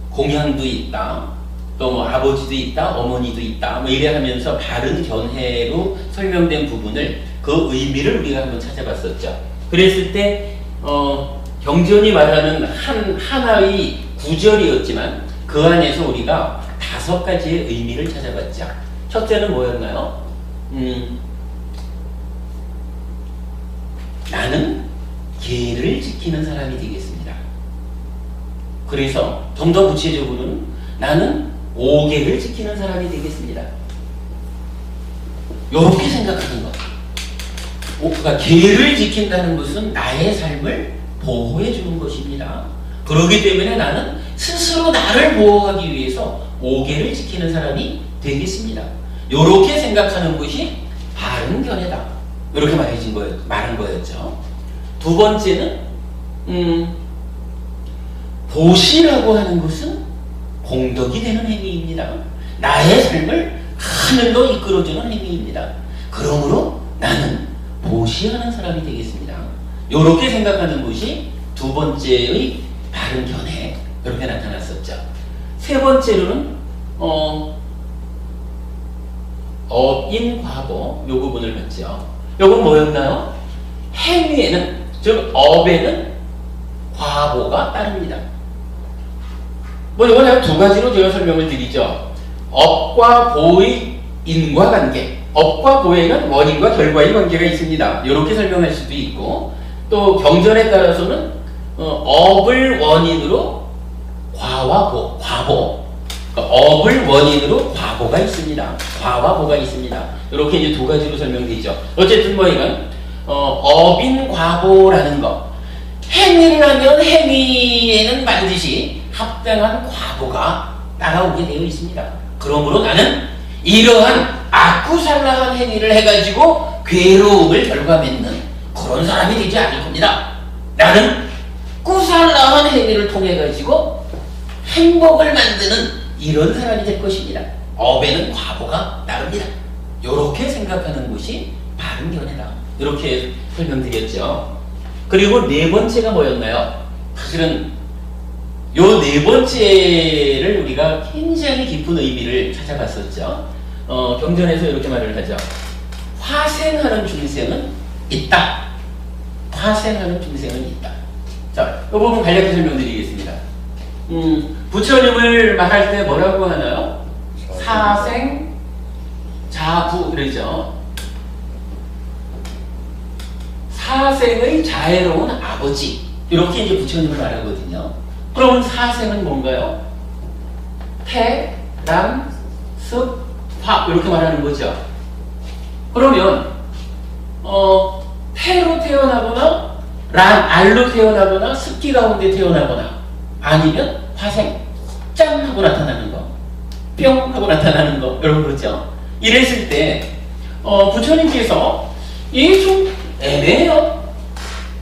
공양도 있다, 또 뭐 아버지도 있다, 어머니도 있다, 뭐 이래 하면서 바른 견해로 설명된 부분을 그 의미를 우리가 한번 찾아봤었죠. 그랬을 때 경전이 말하는 하나의 구절이었지만 그 안에서 우리가 5가지의 의미를 찾아봤죠. 첫째는 뭐였나요? 나는 계를 지키는 사람이 되겠습니다. 그래서 좀 더 구체적으로는 나는 5계를 지키는 사람이 되겠습니다. 이렇게 생각하는 것. 그러니까 계를 지킨다는 것은 나의 삶을 보호해 주는 것입니다. 그렇기 때문에 나는 스스로 나를 보호하기 위해서 5계를 지키는 사람이 되겠습니다. 이렇게 생각하는 것이 바른 견해다. 이렇게 말한 거였죠. 두 번째는 보시라고 하는 것은 공덕이 되는 행위입니다. 나의 삶을 하늘로 이끌어주는 행위입니다. 그러므로 나는 보시하는 사람이 되겠습니다. 이렇게 생각하는 것이 두 번째의 바른 견해, 이렇게 나타났었죠. 세 번째로는 업인과보 이 부분을 봤죠. 이건 뭐였나요? 행위에는, 즉 업에는 과보가 따릅니다. 이건 두 가지로 제가 설명을 드리죠. 업과 보의 인과관계, 업과 보에는 원인과 결과의 관계가 있습니다. 이렇게 설명할 수도 있고, 또 경전에 따라서는 업을 원인으로 과와 보, 과보, 그러니까 업을 원인으로 과보가 있습니다. 과와 보가 있습니다. 이렇게 이제 두 가지로 설명되죠. 어쨌든 이건 업인 과보라는 것, 행위를 하면 행위에는 반드시 합당한 과보가 따라오게 되어 있습니다. 그러므로 나는 이러한 악구살라한 행위를 해가지고 괴로움을 결과맺는 그런 사람이 되지 않을 겁니다. 나는 구살라한 행위를 통해 가지고 행복을 만드는 이런 사람이 될 것입니다. 업에는 과보가 따릅니다. 이렇게 생각하는 것이 바른 견해다. 이렇게 설명드렸죠. 그리고 네 번째가 뭐였나요? 사실은 요 네 번째를 우리가 굉장히 깊은 의미를 찾아봤었죠. 경전에서 이렇게 말을 하죠. 화생하는 중생은 있다. 화생하는 중생은 있다. 자, 이 부분 간략히 설명드리겠습니다. 부처님을 말할 때 뭐라고 하나요? 사생, 자부, 그러죠. 사생의 자애로운 아버지. 이렇게 이제 부처님을 말하거든요. 그러면 사생은 뭔가요? 태, 람, 습, 화. 이렇게 말하는 거죠. 그러면, 태로 태어나거나, 알로 태어나거나, 습기 가운데 태어나거나, 아니면 화생, 짠! 하고 나타나는 거, 뿅! 하고 나타나는 거, 이런 거죠. 이랬을 때, 부처님께서, 이게 좀 애매해요.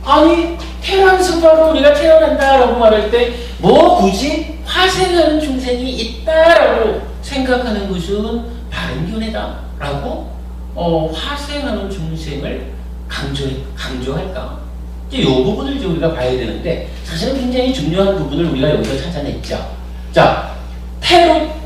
아니, 태어난 습화로 우리가 태어난다라고 말할 때, 굳이 화생하는 중생이 있다라고 생각하는 것은 바른 견해다라고, 화생하는 중생을 강조할까? 이 부분을 이제 우리가 봐야 되는데, 사실은 굉장히 중요한 부분을 우리가 여기서 찾아냈죠. 자, 태로,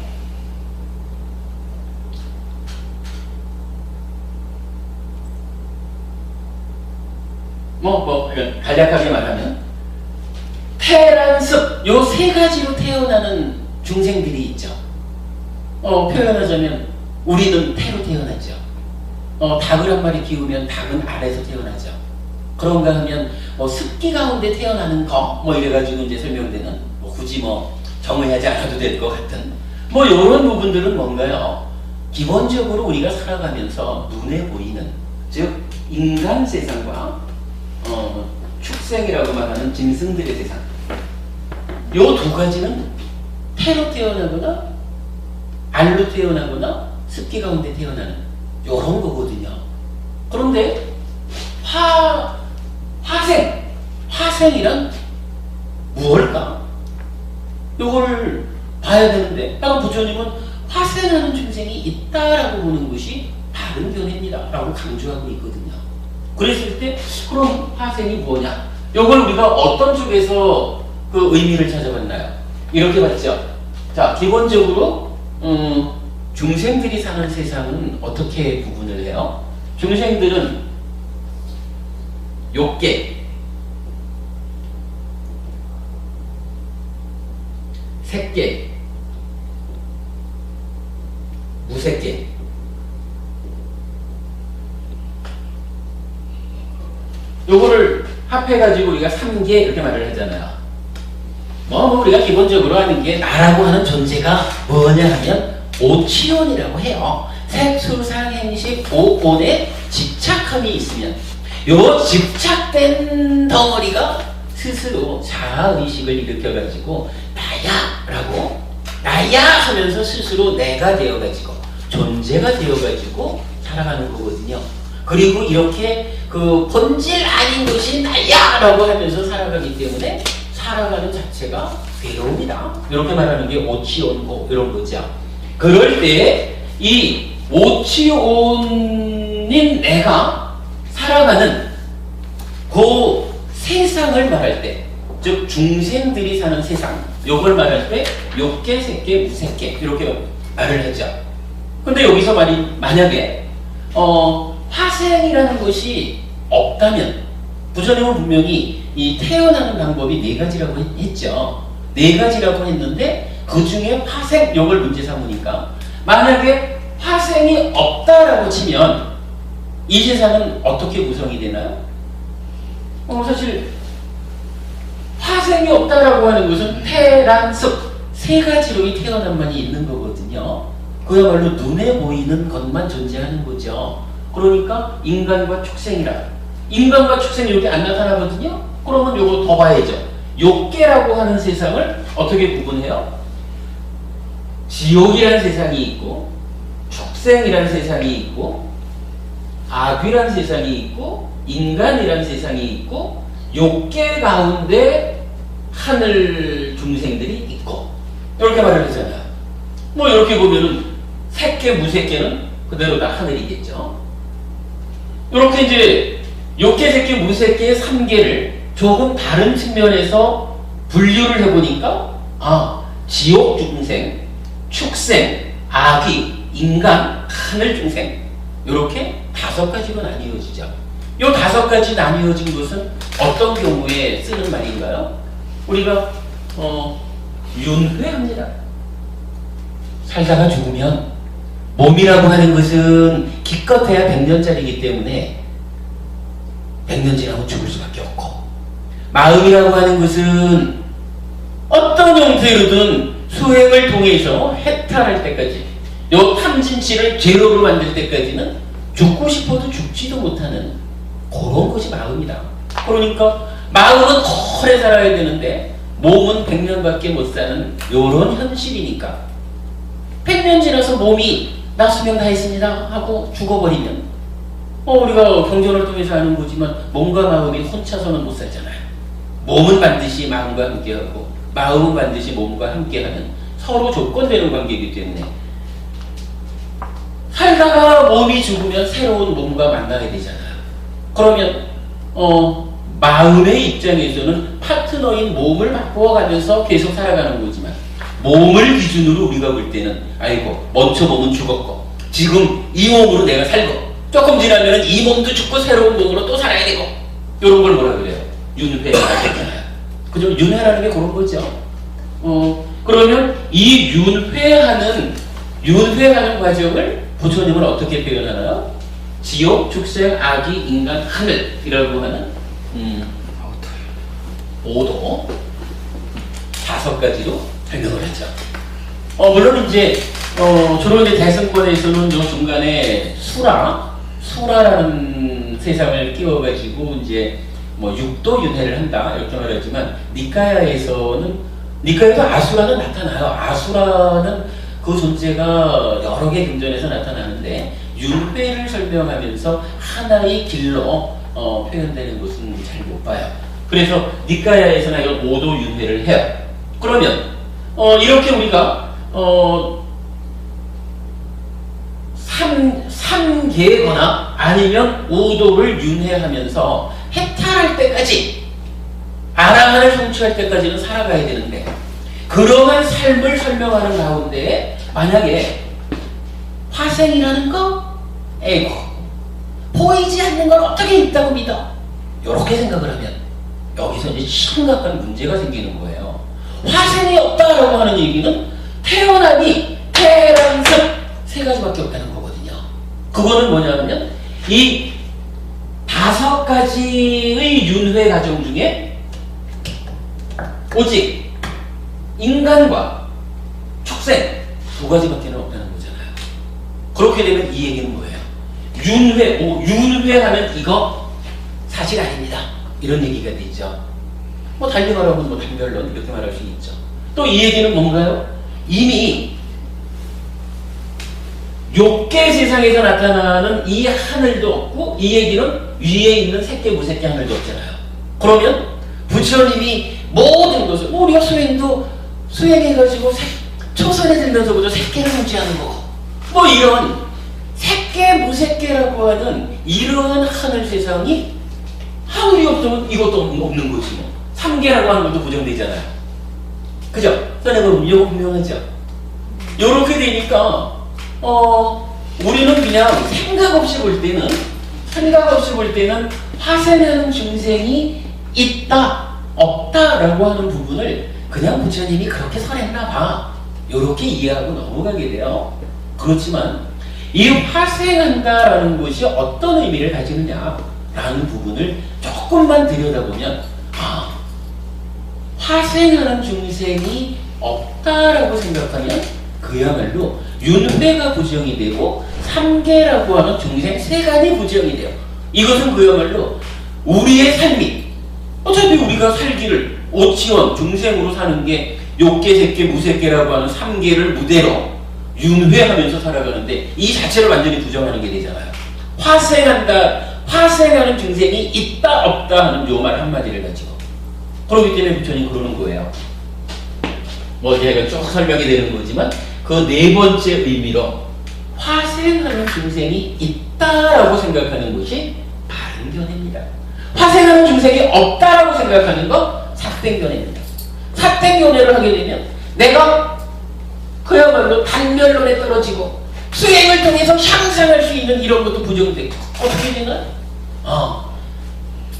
간략하게 말하면, 태란 습, 요 세 가지로 태어나는 중생들이 있죠. 표현하자면, 우리는 태로 태어나죠. 닭을 한 마리 키우면 닭은 알에서 태어나죠. 그런가 하면 습기 가운데 태어나는 거 이래가지고 이제 설명되는 굳이 정의하지 않아도 될 것 같은 이런 부분들은 뭔가요? 기본적으로 우리가 살아가면서 눈에 보이는, 즉 인간 세상과 축생이라고 말하는 짐승들의 세상, 요 두 가지는 태로 태어나거나 알로 태어나거나 습기 가운데 태어나는 요런 거거든요. 그런데 화생이란 무엇일까? 요걸 봐야 되는데, 부처님은 화생하는 중생이 있다라고 보는 것이 바른 견해입니다 라고 강조하고 있거든요. 그랬을 때 그럼 화생이 뭐냐? 요걸 우리가 어떤 쪽에서 그 의미를 찾아봤나요? 이렇게 봤죠. 자, 기본적으로 중생들이 사는 세상은 어떻게 구분을 해요? 중생들은 욕계, 색계, 무색계, 요거를 합해가지고 우리가 3계 이렇게 말을 하잖아요. 뭐 우리가 기본적으로 하는 게 나라고 하는 존재가 뭐냐 하면 오치온이라고 해요. 색수상행식 오온에 집착함이 있으면 요 집착된 덩어리가 스스로 자아의식을 일으켜가지고 나야라고 나야 하면서 스스로 내가 되어가지고 존재가 되어가지고 살아가는 거거든요. 그리고 이렇게 그 본질 아닌 것이 나야라고 하면서 살아가기 때문에 살아가는 자체가 괴로움이다. 이렇게 말하는 게 오치온고 이런 거죠. 그럴 때 이 오치온인 내가 살아가는 그 세상을 말할 때, 즉 중생들이 사는 세상, 요걸 말할 때 욕계, 색계, 무색계 이렇게 말을 하죠. 근데 여기서 만약에 화생이라는 것이 없다면 부처님은 분명히 이 태어나는 방법이 네 가지라고 했죠. 네 가지라고 했는데 그 중에 화생 요걸 문제 삼으니까 만약에 화생이 없다라고 치면 이 세상은 어떻게 구성이 되나요? 사실 화생이 없다라고 하는 것은 태란습 세 가지로 이 태어남만이 있는 거거든요. 그야말로 눈에 보이는 것만 존재하는 거죠. 그러니까 인간과 축생이라 인간과 축생이 이렇게 안 나타나거든요. 그러면 요거 더 봐야죠. 욕계라고 하는 세상을 어떻게 구분해요? 지옥이라는 세상이 있고 축생이라는 세상이 있고 악귀라는 세상이 있고 인간이라는 세상이 있고 욕계 가운데 하늘 중생들이 있고 이렇게 말을 하잖아요. 뭐 이렇게 보면은 색계 무색계는 그대로 다 하늘이겠죠. 이렇게 이제 욕계 색계 무색계의 3계를 조금 다른 측면에서 분류를 해보니까 지옥 중생, 축생, 악귀, 인간, 하늘 중생 이렇게 5가지로 나뉘어지죠. 이 5가지 나뉘어진 것은 어떤 경우에 쓰는 말인가요? 우리가 윤회합니다. 살다가 죽으면 몸이라고 하는 것은 기껏해야 100년짜리이기 때문에 100년 지나면 죽을 수밖에 없고 마음이라고 하는 것은 어떤 형태로든 수행을 통해서 해탈할 때까지 요 탐진치를 제로로 만들 때까지는 죽고 싶어도 죽지도 못하는 그런 것이 마음이다. 그러니까 마음은 오래 살아야 되는데 몸은 100년밖에 못 사는 요런 현실이니까 100년 지나서 몸이 나 수명 다 했습니다 하고 죽어버리면 우리가 경전을 통해서 아는 거지만 몸과 마음이 혼자서는 못 살잖아요. 몸은 반드시 마음과 함께하고 마음은 반드시 몸과 함께하는 서로 조건되는 관계이기 때문에 살다가 몸이 죽으면 새로운 몸과 만나야 되잖아요. 그러면 마음의 입장에서는 파트너인 몸을 바꾸어가면서 계속 살아가는 거지만 몸을 기준으로 우리가 볼 때는 아이고 먼저 몸은 죽었고 지금 이 몸으로 내가 살고 조금 지나면 이 몸도 죽고 새로운 몸으로 또 살아야 되고 이런 걸 뭐라 그래요? 윤회라고 했잖아요. 그죠? 윤회라는 게 그런 거죠. 그러면 이 윤회하는 과정을 부처님은 어떻게 표현하나요? 지옥, 축생, 악이, 인간, 하늘이라고 하는 오도 5가지로 설명을 하죠. 물론 이제 주로 이제 대승권에서는 요 중간에 수라라는 세상을 끼워가지고 이제 뭐 육도 윤회를 한다 이렇게 말하지만 니카야에도 아수라는 나타나요. 아수라는 그 존재가 여러 개 경전에서 나타나는데 윤회를 설명하면서 하나의 길로 표현되는 것은 잘 못 봐요. 그래서 니카야에서나 이런 5도 윤회를 해요. 그러면 이렇게 우리가 3계거나 아니면 5도를 윤회하면서 해탈할 때까지 아라한을 성취할 때까지는 살아가야 되는데 그러한 삶을 설명하는 가운데 만약에 화생이라는 거? 에이고 보이지 않는 걸 어떻게 있다고 믿어? 이렇게 생각을 하면 여기서 이제 심각한 문제가 생기는 거예요. 화생이 없다라고 하는 얘기는 태어남이 태란습 3가지밖에 없다는 거거든요. 그거는 뭐냐면 이 5가지 가지의 윤회 과정 중에 오직 인간과 축생 두 가지밖에 없다는 거잖아요. 그렇게 되면 이 얘기는 뭐예요? 윤회하면 이거 사실 아닙니다. 이런 얘기가 되죠. 뭐 달리 말하면 뭐 단별론 이렇게 말할 수 있죠. 또 이 얘기는 뭔가요? 이미 욕계 세상에서 나타나는 이 하늘도 없고 이 얘기는 위에 있는 색계 무색계 하늘도 없잖아요. 그러면 부처님이 모든 것을 우리가 수행해가지고 초선에 들면서부터 색계를 무지하는 거고 뭐 이런 색계 무색계라고 하는 이러한 하늘 세상이 하늘이 없으면 이것도 없는 거지 뭐. 삼계라고 하는 것도 부정되잖아요. 그죠? 선생님 이거 분명하죠? 요렇게 되니까 우리는 그냥 생각 없이 볼 때는 화생하는 중생이 있다 없다라고 하는 부분을 그냥 부처님이 그렇게 설했나 봐 요렇게 이해하고 넘어가게 돼요. 그렇지만 이 화생한다라는 것이 어떤 의미를 가지느냐라는 부분을 조금만 들여다보면 화생하는 중생이 없다라고 생각하면 그야말로 윤회가 부정이 되고 삼계라고 하는 중생 세간이 부정이 돼요. 이것은 그야말로 우리의 삶이 어차피 우리가 살기를 오치원 중생으로 사는 게 욕계, 색계, 무색계라고 하는 삼계를 무대로 윤회하면서 살아가는데 이 자체를 완전히 부정하는 게 되잖아요. 화생하는 중생이 있다 없다 하는 요 말 한마디를 가지고 그렇기 때문에 부처님 그러는 거예요. 뭐 제가 쭉 설명이 되는 거지만 그 네 번째 의미로 화생하는 중생이 있다라고 생각하는 것이 바른 견해입니다. 화생하는 중생이 없다라고 생각하는 거 삿된 견해를 하게 되면 내가 그야말로 단멸론에 떨어지고 수행을 통해서 향상할 수 있는 이런 것도 부정되고 어떻게 되나?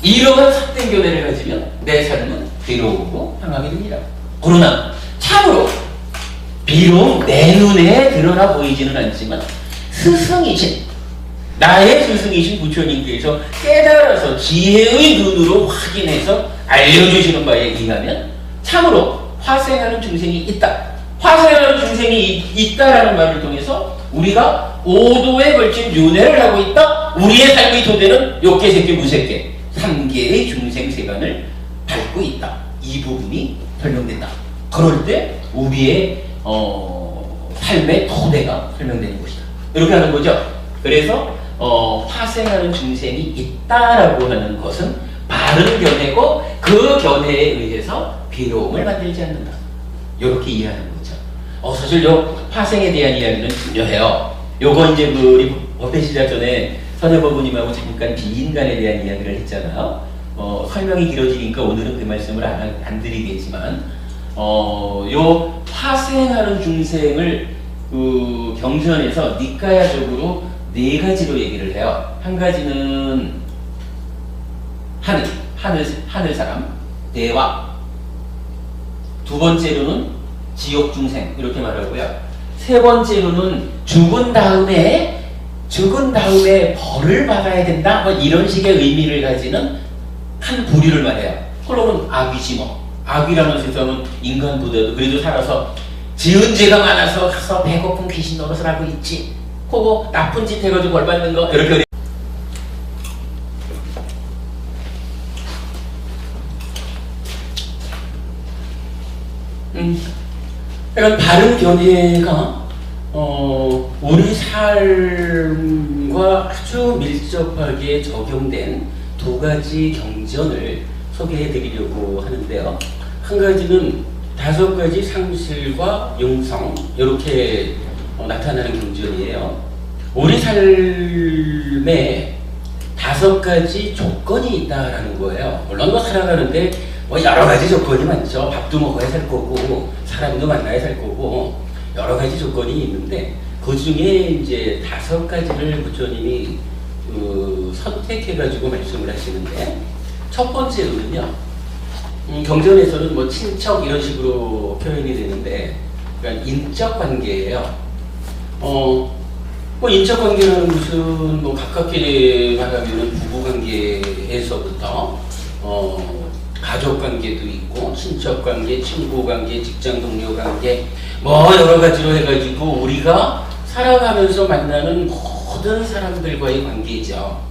이러한 삿된 견해를 가지면 내 삶은 괴로우고 향하게 됩니다. 그러나 참으로 비록 내 눈에 드러나 보이지는 않지만 나의 스승이신 부처님께서 깨달아서 지혜의 눈으로 확인해서 알려주시는 바에 의하면 참으로 화생하는 중생이 있다. 화생하는 중생이 있다라는 말을 통해서 우리가 5도에 걸친 윤회를 하고 있다. 우리의 삶의 토대는 욕계, 색계, 무색계 3개의 중생 세간을 밟고 있다. 이 부분이 설명된다. 그럴 때 우리의 삶의 토대가 설명되는 것이다. 이렇게 하는 거죠. 그래서 화생하는 중생이 있다라고 하는 것은 바른 견해고 그 견해에 의해서 괴로움을 만들지 않는다. 이렇게 이해하는 거죠. 사실 요 화생에 대한 이야기는 중요해요. 요거 이제 우리 법회 시작 전에 선여법부님하고 잠깐 비인간에 대한 이야기를 했잖아요. 설명이 길어지니까 오늘은 그 말씀을 안 드리겠지만 요 화생하는 중생을 그 경전에서 니까야적으로 네 가지로 얘기를 해요. 한 가지는 하늘 사람, 대왕. 두 번째로는 지옥 중생 이렇게 말하고요. 세 번째로는 죽은 다음에 벌을 받아야 된다. 뭐 이런 식의 의미를 가지는 한 부류를 말해요. 그러면 악이지 뭐. 악이라는 세상은 인간보다도 그래도 살아서 지은 죄가 많아서 가서 배고픈 귀신 노릇을 하고 있지. 그거 나쁜 짓 해가지고 벌 받는 거 이렇게. 그러니까 바른 견해가 우리 삶과 아주 밀접하게 적용된 두 가지 경전을 소개해 드리려고 하는데요. 한 가지는 5가지 상실과 용성 이렇게 나타나는 경전이에요. 우리 삶에 5가지 조건이 있다라는 거예요. 물론 뭐 살아가는데 뭐 여러 가지 조건이 많죠. 밥도 먹어야 살 거고 사람도 만나야 살 거고 여러 가지 조건이 있는데 그 중에 이제 5가지를 부처님이 선택해가지고 말씀을 하시는데 첫 번째로는요. 경전에서는 뭐 친척 이런 식으로 표현이 되는데 그러니까 인적 관계예요. 뭐 인적 관계는 무슨 뭐 가깝게 말하면은 부부 관계에 관계에서부터 가족 관계도 있고 친척 관계, 친구 관계, 직장 동료 관계 뭐 여러 가지로 해가지고 우리가 살아가면서 만나는 모든 사람들과의 관계죠.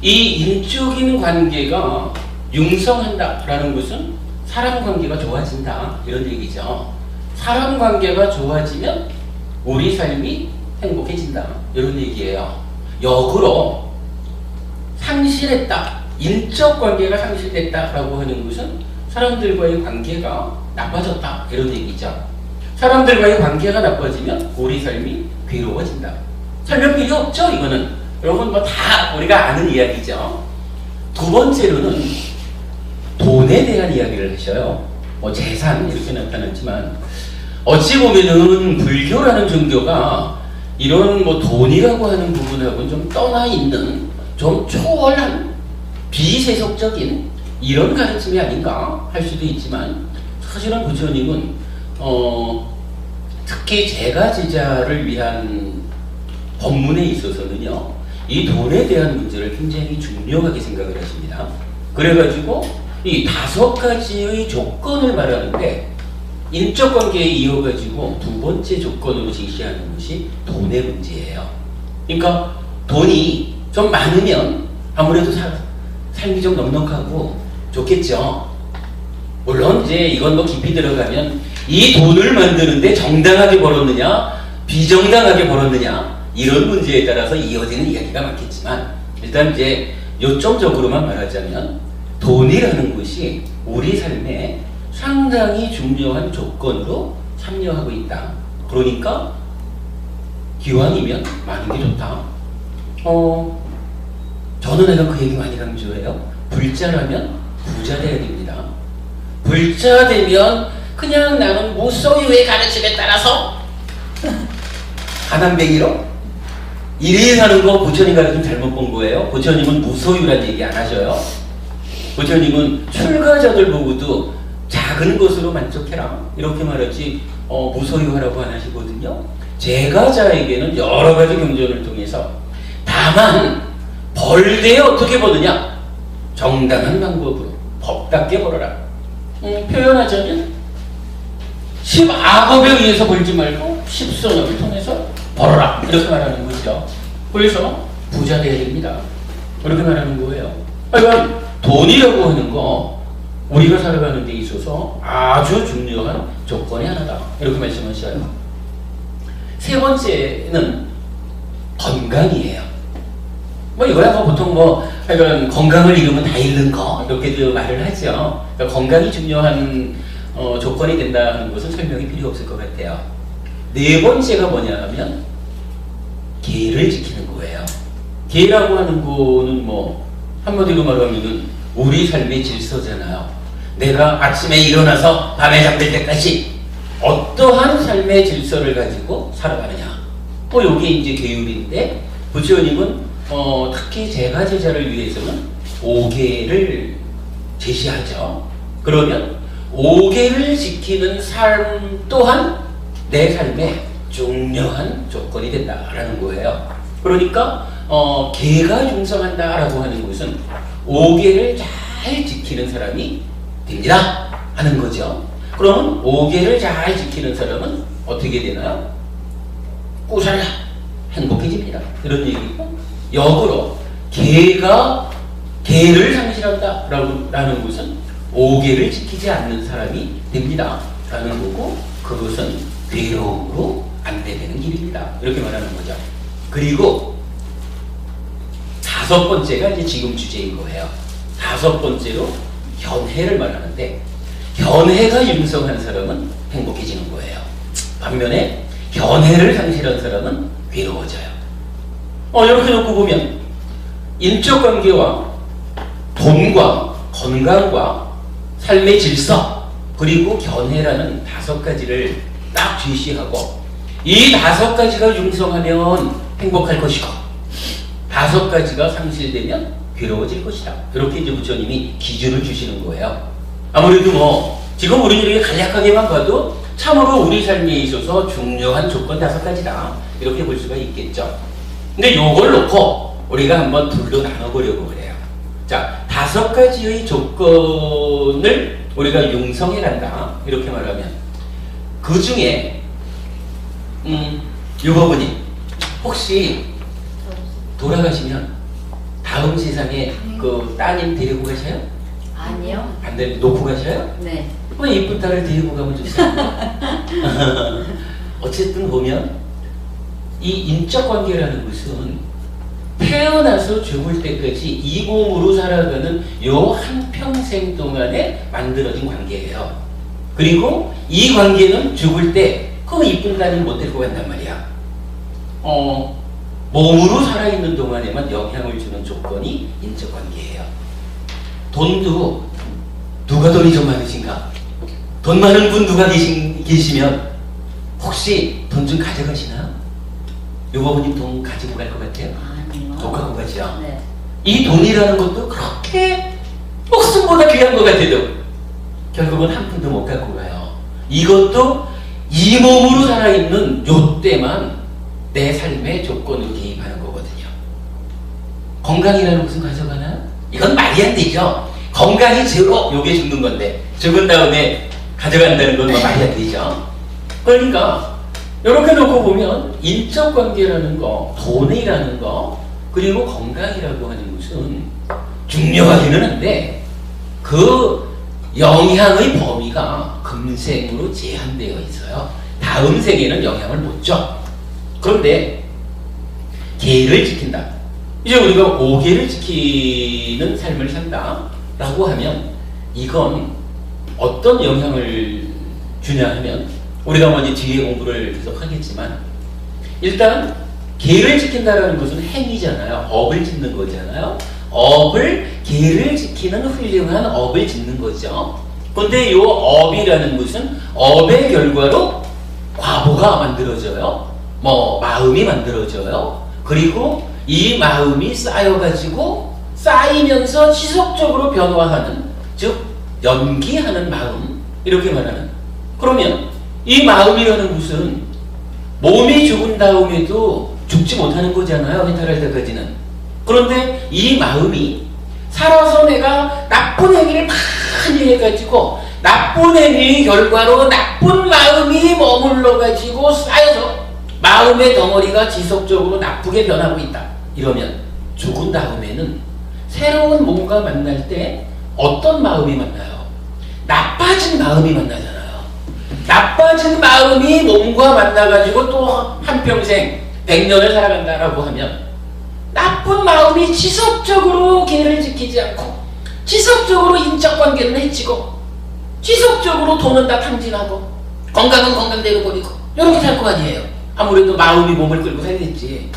이 인적인 관계가 융성한다라는 것은 사람 관계가 좋아진다 이런 얘기죠. 사람 관계가 좋아지면 우리 삶이 행복해진다 이런 얘기예요. 역으로 상실했다, 인적 관계가 상실됐다라고 하는 것은 사람들과의 관계가 나빠졌다 이런 얘기죠. 사람들과의 관계가 나빠지면 우리 삶이 괴로워진다. 설명 필요 없죠 이거는. 여러분 뭐 다 우리가 아는 이야기죠. 두 번째로는 돈에 대한 이야기를 하셔요. 뭐 재산 이렇게 나타났지만 어찌 보면은 불교라는 종교가 이런 뭐 돈이라고 하는 부분하고는 좀 떠나 있는 좀 초월한 비세속적인 이런 가르침이 아닌가 할 수도 있지만 사실은 부처님은 특히 제가제자를 위한 법문에 있어서는요 이 돈에 대한 문제를 굉장히 중요하게 생각을 하십니다. 그래가지고 이 5가지의 조건을 말하는데 인적 관계에 이어가지고 두 번째 조건으로 제시하는 것이 돈의 문제예요. 그러니까 돈이 좀 많으면 아무래도 삶이 좀 넉넉하고 좋겠죠. 물론 이제 이건 뭐 깊이 들어가면 이 돈을 만드는데 정당하게 벌었느냐 비정당하게 벌었느냐 이런 문제에 따라서 이어지는 이야기가 많겠지만 일단 이제 요점적으로만 말하자면 돈이라는 것이 우리 삶에 상당히 중요한 조건으로 참여하고 있다. 그러니까 기왕이면 많은 게 좋다. 저는 내가 그 얘기 많이 강조해요. 불자라면 부자 돼야 됩니다. 불자 되면 그냥 나는 무소유의 가르침에 따라서 가난뱅이로 이리 사는 거 부처님 가르침 잘못 본 거예요. 부처님은 무소유란 얘기 안 하셔요. 부처님은 출가자들 보고도 작은 것으로 만족해라 이렇게 말하지 무소유하라고 안 하시거든요. 제가자에게는 여러 가지 경전을 통해서 다만 벌되 어떻게 버느냐 정당한 방법으로 법답게 벌어라. 표현하자면 10악업에 의해서 벌지 말고 10선업을 통해서 벌어라 이렇게 말하는 거죠. 그래서 부자 돼야 됩니다. 그렇게 말하는 거예요. 그러니까 돈이라고 하는 거 우리가 살아가는 데 있어서 아주 중요한 조건이 하나다 이렇게 말씀하셔요. 세 번째는 건강이에요. 뭐 이거야 뭐 보통 뭐 하여간 건강을 잃으면 다 잃는 거 이렇게도 말을 하죠. 그러니까 건강이 중요한 조건이 된다는 것은 설명이 필요 없을 것 같아요. 네 번째가 뭐냐 하면 계를 지키는 거예요. 계라고 하는 거는 뭐 한마디로 말하면은 우리 삶의 질서잖아요. 내가 아침에 일어나서 밤에 잠들 때까지 어떠한 삶의 질서를 가지고 살아가느냐. 요게 이제 계율인데 부처님은 특히 제가제자를 위해서는 5계를 제시하죠. 그러면 5계를 지키는 삶 또한 내 삶의 중요한 조건이 된다라는 거예요. 그러니까 계가 융성한다라고 하는 것은 5계를 잘 지키는 사람이 됩니다 하는 거죠. 그러면 5계를 잘 지키는 사람은 어떻게 되나요? 꾸살라 행복해집니다. 이런 얘기고 역으로 계를 상실한다 라는 것은 5계를 지키지 않는 사람이 됩니다 라는 거고 그것은 괴로움으로 안내되는 길입니다. 이렇게 말하는 거죠. 그리고 5번째가 이제 지금 주제인 거예요. 5번째로 견해를 말하는데 견해가 융성한 사람은 행복해지는 거예요. 반면에 견해를 상실한 사람은 괴로워져요. 이렇게 놓고 보면 인적 관계와 돈과 건강과 삶의 질서 그리고 견해라는 5가지를 딱 제시하고 이 5가지가 융성하면 행복할 것이고 5가지가 상실되면 괴로워질 것이다. 이렇게 이제 부처님이 기준을 주시는 거예요. 아무래도 뭐 지금 우리들이 간략하게만 봐도 참으로 우리 삶에 있어서 중요한 조건 5가지다 이렇게 볼 수가 있겠죠. 근데 요걸 놓고 우리가 한번 둘로 나눠보려고 그래요. 자, 5가지의 조건을 우리가 융성해 간다 이렇게 말하면 그 중에 유버분이 혹시 돌아가시면 다음 세상에 그 따님 데리고 가셔요? 아니요. 안 되면 놓고 가셔요? 네. 왜 이쁜 딸을 데리고 가면 좋습니다. 어쨌든 보면 이 인적 관계라는 것은 태어나서 죽을 때까지 이 몸으로 살아가는 요 한평생 동안에 만들어진 관계예요. 그리고 이 관계는 죽을 때 그 이쁜 딸을 못 데리고 간단 말이야. 몸으로 살아있는 동안에만 영향을 주는 조건이 인적 관계예요. 돈도 누가 돈이 좀 많으신가? 돈 많은 분 누가 계시면 혹시 돈 좀 가져가시나요? 유버분님 돈 가지고 갈 것 같아요? 아니요. 못 갖고 가죠. 네. 이 돈이라는 것도 그렇게 목숨보다 귀한 것 같아도 결국은 한 푼도 못 갖고 가요. 이것도 이 몸으로 살아있는 요 때만 내 삶의 조건으로 개입하는 거거든요. 건강이라는 것은 가져가나요? 이건 말이 안 되죠. 건강이 제로 요게 죽는 건데 죽은 다음에 가져간다는 건 말이 안 되죠. 그러니까 이렇게 놓고 보면 인적 관계라는 거, 돈이라는 거, 그리고 건강이라고 하는 것은 중요하기는 한데 그 영향의 범위가 금생으로 제한되어 있어요. 다음 생에는 영향을 못 줘. 그런데 계를 지킨다. 이제 우리가 5계를 지키는 삶을 산다라고 하면 이건 어떤 영향을 주냐 하면 우리가 먼저 뒤에 공부를 계속 하겠지만 일단 계를 지킨다라는 것은 행위잖아요. 업을 짓는 거잖아요. 계를 지키는 훌륭한 업을 짓는 거죠. 근데 이 업이라는 것은 업의 결과로 과보가 만들어져요. 마음이 만들어져요. 그리고 이 마음이 쌓여가지고 쌓이면서 지속적으로 변화하는, 즉 연기하는 마음, 이렇게 말하는. 그러면 이 마음이라는 것은 몸이 죽은 다음에도 죽지 못하는 거잖아요. 해탈할 때까지는. 그런데 이 마음이 살아서 내가 나쁜 행위를 많이 해가지고 나쁜 행위의 결과로 나쁜 마음이 머물러가지고 쌓여서 마음의 덩어리가 지속적으로 나쁘게 변하고 있다. 이러면 죽은 다음에는 새로운 몸과 만날 때 어떤 마음이 만나요? 나빠진 마음이 만나잖아요. 나빠진 마음이 몸과 만나가지고 또 한평생 100년을 살아간다라고 하면 나쁜 마음이 지속적으로 계를 지키지 않고 지속적으로 인적 관계는 해치고 지속적으로 돈은 다 탕진하고 건강은 건강대로 버리고 이렇게 살 거 아니에요. 아무래도 마음이 몸을 끌고 살겠지.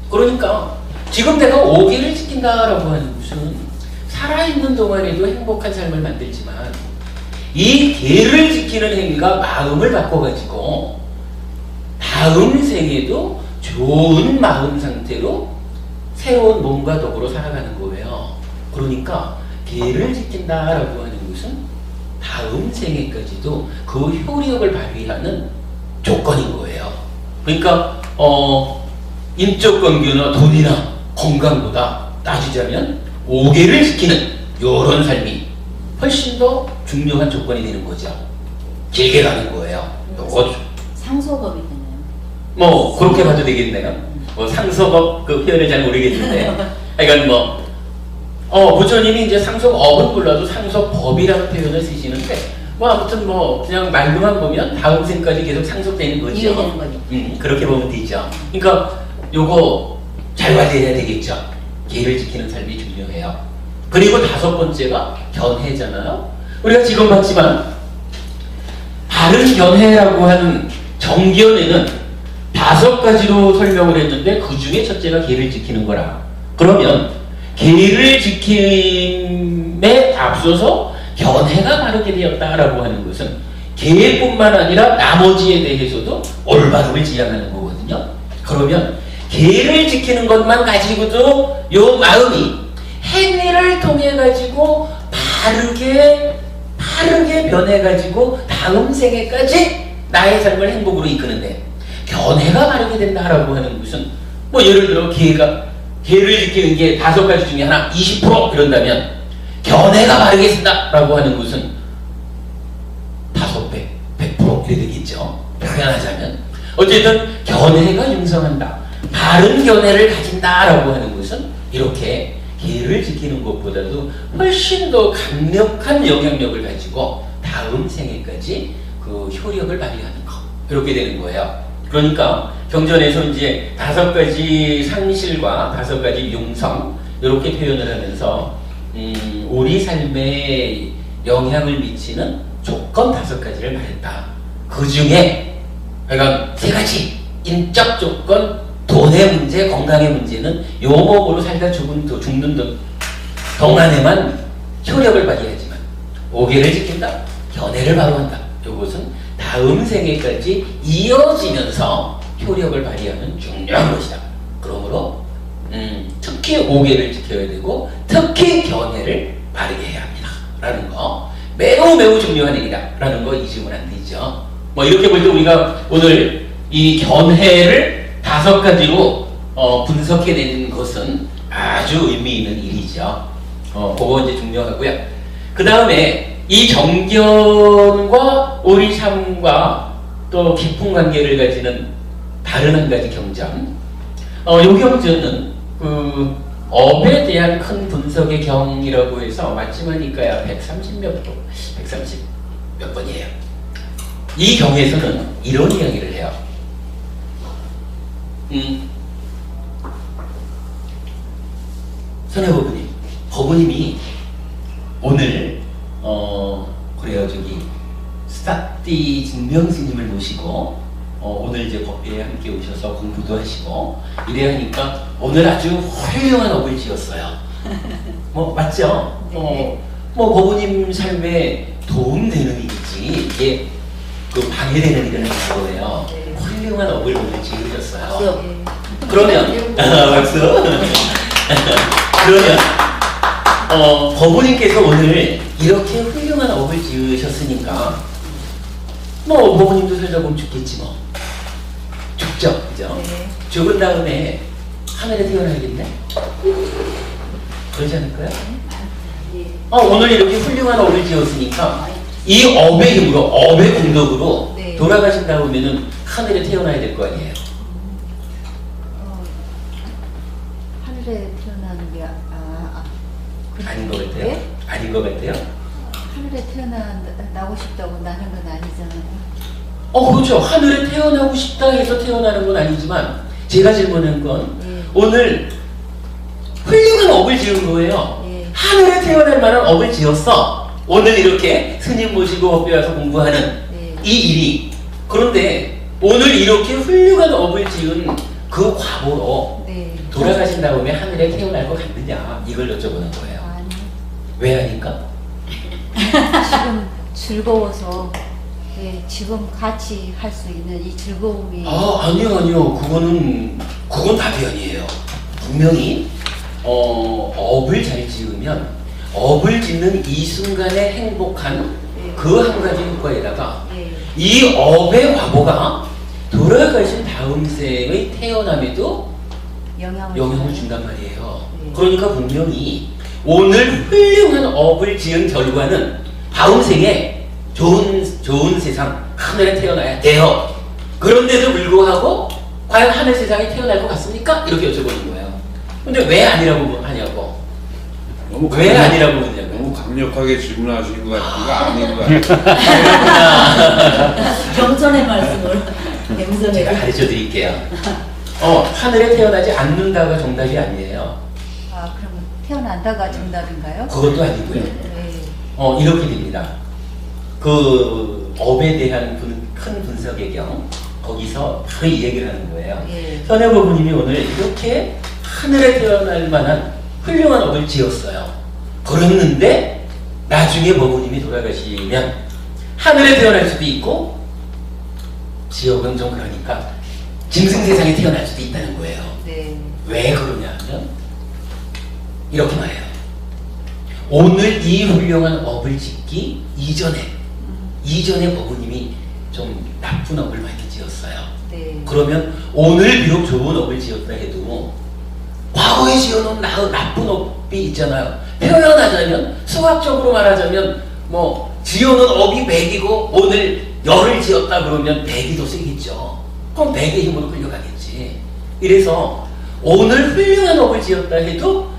그러니까 지금 내가 5계를 지킨다라고 하는 것은 살아있는 동안에도 행복한 삶을 만들지만 이 계를 지키는 행위가 마음을 바꿔가지고 다음 생에도 좋은 마음 상태로 새로운 몸과 덕으로 살아가는 거예요. 그러니까 계를 지킨다라고 하는 것은 다음 생에까지도 그 효력을 발휘하는 조건인 거예요. 그러니까 인적 관계나 돈이나 건강보다 따지자면 5계를 지키는 이런 삶이 훨씬 더 중요한 조건이 되는 거죠. 길게 가는 거예요. 상소법이 되나요? 그렇게 봐도 되겠네요. 상소법 그 표현을 잘 모르겠는데 그러니까 부처님이 이제 상속업은 몰라도 상속법이라는 표현을 쓰시는데 아무튼 그냥 말로만 보면 다음 생까지 계속 상속되는 거죠. 이해되는 거죠. 그렇게 보면 되죠. 그러니까 요거 잘 관리해야 되겠죠. 계를 지키는 삶이 중요해요. 그리고 5번째가 견해잖아요. 우리가 지금 봤지만 바른 견해라고 하는 정견에는 5가지로 설명을 했는데 그 중에 첫째가 계를 지키는 거라. 그러면 계를 지킴에 앞서서 견해가 바르게 되었다라고 하는 것은 계뿐만 아니라 나머지에 대해서도 올바름을 지향하는 거거든요. 그러면 계를 지키는 것만 가지고도 요 마음이 행위를 통해 가지고 바르게 변해 가지고 다음 생에까지 나의 삶을 행복으로 이끄는데 견해가 바르게 된다라고 하는 것은 예를 들어 계를 지키는 게 5가지 중에 하나 20% 이런다면 견해가 바르겠습니다라고 하는 것은 5배, 100% 이렇게 되겠죠. 표현하자면 어쨌든 견해가 융성한다, 바른 견해를 가진다라고 하는 것은 이렇게 계를 지키는 것보다도 훨씬 더 강력한 영향력을 가지고 다음 생애까지 그 효력을 발휘하는 것, 이렇게 되는 거예요. 그러니까 경전에서 이제 5가지 상실과 5가지 융성 이렇게 표현을 하면서 우리 삶에 영향을 미치는 조건 5가지를 말했다. 그 중에 그러니까 3가지 인적 조건, 돈의 문제, 건강의 문제는 요 몸으로 살다 죽는 동안에만 효력을 발휘하지만 5개를 지킨다, 견해를 바로한다. 이것은 다음 생애까지 이어지면서 효력을 발휘하는 중요한 것이다. 그러므로 특히 5개를 지켜야 되고 특히 견해를 바르게 해야 합니다. 라는 거 매우 매우 중요한 일이다. 라는 거 잊으면 안 되죠. 뭐 이렇게 볼 때 우리가 오늘 이 견해를 5가지로 분석해낸 것은 아주 의미 있는 일이죠. 그거 이제 중요하고요. 그 다음에 이 정견과 우리 삶과 또 깊은 관계를 가지는 다른 한 가지 경전. 이 경전은 그 업에 대한 큰 분석의 경이라고 해서 마침하니까야 130몇 번, 130 몇 번이에요. 이 경에서는 이런 이야기를 해요. 선혜법부님, 법부님이 오늘 그래요, 저기 스타띠 증명스님을 모시고 오늘 이제 법회에 함께 오셔서 공부도 하시고 이래야 하니까 오늘 아주 훌륭한 업을 지었어요. 뭐 맞죠? 네. 뭐 법부님 삶에 도움되는 일이지 이게 그 방해되는 일은 아닌 거예요. 네. 훌륭한 업을 오늘 지으셨어요. 박수. 그러면 박수. 그러면 법부님께서 오늘 이렇게 훌륭한 업을 지으셨으니까 뭐 법부님도 살다 보면 죽겠지 뭐. 죽죠, 그죠? 네. 죽은 다음에 하늘에 태어나야겠네? 그러지 않을까요? 네. 오늘 이렇게 훌륭한 업을 지었으니까 이 업의 힘으로, 업의 공덕으로 네. 돌아가신다 보면은 하늘에 태어나야 될 거 아니에요. 하늘에 태어나는 게 아닌 것 같아요? 네? 아닌 것 같아요? 하늘에 태어나고 싶다고 나는 건 아니잖아요. 그렇죠. 하늘에 태어나고 싶다 해서 태어나는 건 아니지만 제가 질문한 건 오늘 훌륭한 업을 지은 거예요. 하늘에 태어날 만한 업을 지었어. 오늘 이렇게 스님 모시고 법회 와서 공부하는 이 일이. 그런데 오늘 이렇게 훌륭한 업을 지은 그 과보로 돌아가신 다음에 하늘에 태어날 것 같느냐, 이걸 여쭤보는 거예요. 아니. 왜 아닐까? 지금 즐거워서 지금 같이 할 수 있는 이 즐거움이 아니요. 그건 답이 아니에요. 분명히 업을 잘 지으면 업을 짓는 이 순간의 행복한 그 한 가지 효과에다가 이 업의 과보가 돌아가신 다음 생의 태어남에도 영향을 준단 말이에요. 그러니까 분명히 오늘 훌륭한 업을 지은 결과는 다음 생에 좋은 세상, 하늘에 태어나야 돼요. 그런데도 불구하고 과연 하늘 세상에 태어날 것 같습니까? 이렇게 여쭤보는 거예요. 근데 왜 아니라고 하냐고. 왜 아니라고 묻냐고. 너무 강력하게 질문하시는 것 같은가 아닌 것 같아요. 경전의 말씀을 제가 가르쳐 드릴게요. 하늘에 태어나지 않는다가 정답이 아니에요. 그러면 태어난다가 정답인가요? 그것도 아니고요. 이렇게 됩니다. 그 업에 대한 큰 분석의 경, 거기서 바로 이 얘기를 하는 거예요. 선혜법부님이 오늘 이렇게 하늘에 태어날 만한 훌륭한 업을 지었어요. 그랬는데 나중에 법부님이 돌아가시면 하늘에 태어날 수도 있고 지옥은 좀 그러니까 짐승세상에 태어날 수도 있다는 거예요. 왜 그러냐면 이렇게 말해요. 오늘 이 훌륭한 업을 짓기 이전에 법부님이 좀 나쁜 업을 많이 지었어요. 그러면 오늘 비록 좋은 업을 지었다 해도 과거에 지어놓은 나쁜 업이 있잖아요. 표현하자면 수학적으로 말하자면 뭐 지어놓은 업이 100이고 오늘 열을 지었다 그러면 100이 더 세겠죠. 그럼 100의 힘으로 끌려가겠지. 이래서 오늘 훌륭한 업을 지었다 해도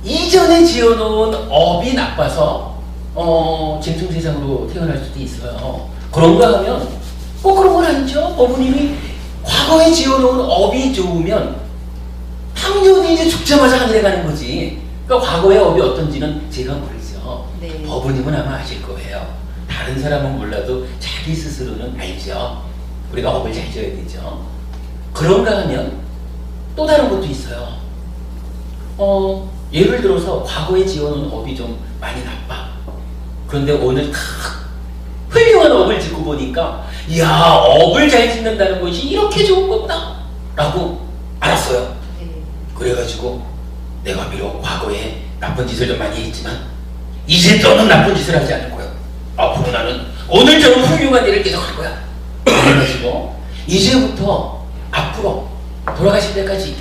이전에 지어놓은 업이 나빠서 짐승세상으로 태어날 수도 있어요. 그런가 하면 꼭 그런 건 아니죠. 어머님이 과거에 지어놓은 업이 좋으면 당연히 이제 죽자마자 하늘에 가는 거지. 그러니까 과거의 업이 어떤지는 제가 모르죠. 네. 어머님은 아마 아실 거예요. 다른 사람은 몰라도 자기 스스로는 알죠. 우리가 업을 잘 지어야 되죠. 그런가 하면 또 다른 것도 있어요. 예를 들어서 과거에 지어놓은 업이 좀 많이 나빠. 그런데 오늘 훌륭한 업을 짓고 보니까 이야, 업을 잘 짓는다는 것이 이렇게 좋은 거구나 라고 알았어요. 네. 그래가지고 내가 비록 과거에 나쁜 짓을 좀 많이 했지만 이제 너는 나쁜 짓을 하지 않을 거야. 앞으로 나는 오늘처럼 훌륭한 일을 계속 할 거야. 그래가지고 이제부터 앞으로 돌아가실 때까지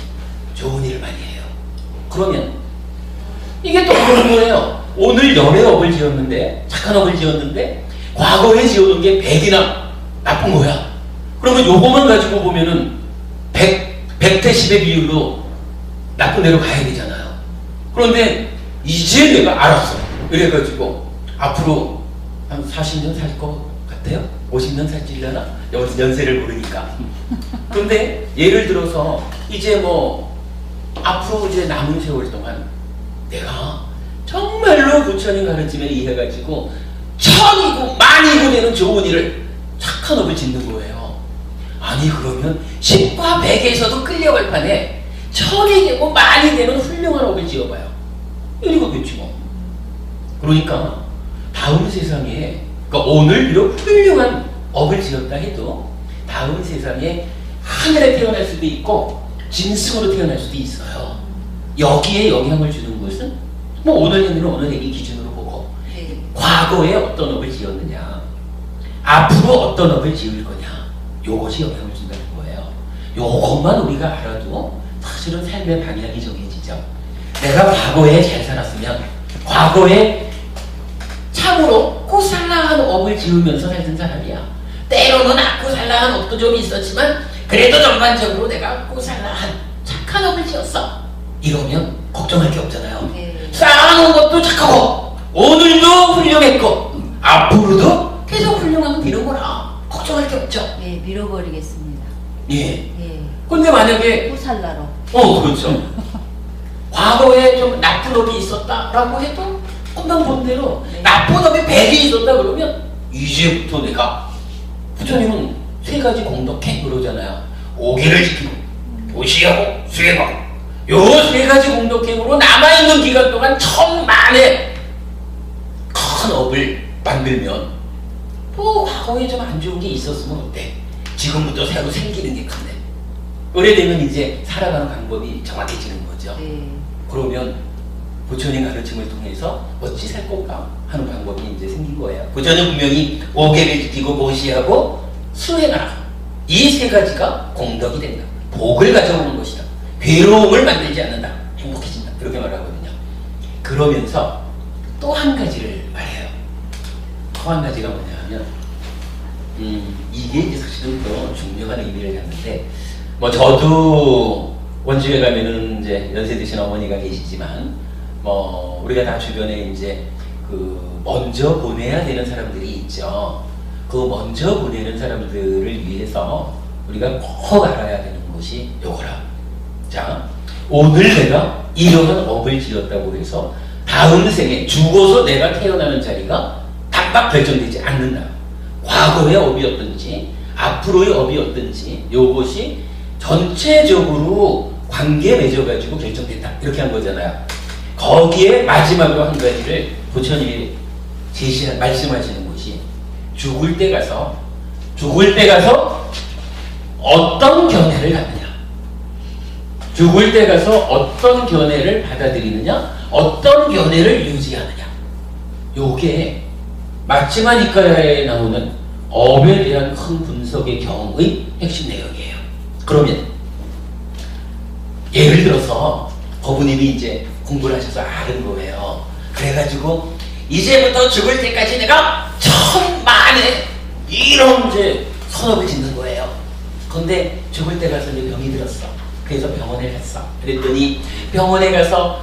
좋은 일을 많이 해요. 그러면 이게 또 그런 거예요. 오늘 열의 업을 지었는데, 착한 업을 지었는데 과거에 지어놓은 게 100이나 나쁜 거야. 그러면 요거만 가지고 보면은 100대 10의 비율로 나쁜 데로 가야 되잖아요. 그런데 이제 내가 알았어. 그래가지고 앞으로 한 40년 살 것 같아요? 50년 살지려나? 연세를 모르니까. 그런데 예를 들어서 이제 뭐 앞으로 이제 남은 세월 동안 내가 정말로 부처님 가르침에 의해가지고 천이고 만이고 되는 좋은 일을, 착한 업을 짓는 거예요. 아니 그러면 10과 100에서도 끌려갈 판에 천이 되고 만이 되는 훌륭한 업을 지어봐요. 이거겠지 뭐. 그러니까 다음 세상에, 그러니까 오늘 비록 훌륭한 업을 지었다 해도 다음 세상에 하늘에 태어날 수도 있고 짐승으로 태어날 수도 있어요. 여기에 영향을 주는 것은 뭐 오늘 행위는 오늘 행위 기준으로 보고 네. 과거에 어떤 업을 지었느냐, 앞으로 어떤 업을 지을 거냐, 요것이 영향을 준다는 거예요. 요것만 우리가 알아도 사실은 삶의 방향이 정해지죠. 내가 과거에 잘 살았으면 과거에 참으로 고살라한 업을 지으면서 살던 사람이야. 때로는 고살라한 업도 좀 있었지만 그래도 전반적으로 내가 고살라한 착한 업을 지었어. 이러면 걱정할 게 없잖아요. 네. 쌓아놓은 것도 착하고 오늘도 훌륭했고 앞으로도 계속 훌륭하면 되는 거라 걱정할 게 없죠. 네, 밀어버리겠습니다. 예. 예. 근데 만약에 호살라로. 그렇죠. 과거에 좀 나쁜 업이 있었다라고 해도 금방 본 대로 네. 나쁜 업이 100이 있었다 그러면 이제부터 내가, 부처님은 세 가지 공덕행 그러잖아요. 오계를 지키고 보시하고 수행하고, 요 세 가지 공덕행으로 남아있는 기간 동안 천만의 큰 업을 만들면 또 과거에 좀 안 좋은 게 있었으면 어때? 지금부터 새로 생기는 게 큰데 오래되면 이제 살아가는 방법이 정확해지는 거죠. 네. 그러면 부처님 가르침을 통해서 어찌 살 건가 하는 방법이 이제 생긴 거예요. 부처님 분명히 오계를 지키고 보시하고 수행하라, 이 세 가지가 공덕이 된다. 복을 가져오는 것이다. 괴로움을 만들지 않는다. 행복해진다. 그렇게 말하거든요. 그러면서 또 한 가지를 말해요. 또 한 가지가 뭐냐 하면 이게 이제 사실은 더 중요한 의미를 갖는데, 뭐 저도 원주에 가면은 이제 연세 드신 어머니가 계시지만 뭐 우리가 다 주변에 이제 그 먼저 보내야 되는 사람들이 있죠. 그 먼저 보내는 사람들을 위해서 우리가 꼭 알아야 되는 것이 요거라. 자, 오늘 내가 이러한 업을 지었다고 해서 다음 생에 죽어서 내가 태어나는 자리가 각각 결정되지 않는다. 과거의 업이 어떤지 앞으로의 업이 어떤지 요것이 전체적으로 관계 맺어가지고 결정된다. 이렇게 한 거잖아요. 거기에 마지막으로 한 가지를 부처님이 말씀하시는 것이 죽을 때 가서 어떤 견해를 갖느냐, 죽을 때 가서 어떤 견해를 받아들이느냐, 어떤 견해를 유지하느냐, 요게 마치마 니카야에 나오는 업에 대한 큰 분석의 경의 핵심 내용이에요. 그러면 예를 들어서 거부님이 이제 공부를 하셔서 아는 거예요. 그래가지고 이제부터 죽을 때까지 내가 천만에 이런 이제 선업을 짓는 거예요. 근데 죽을 때 가서 이제 병이 들었어. 그래서 병원에 갔어. 그랬더니 병원에 가서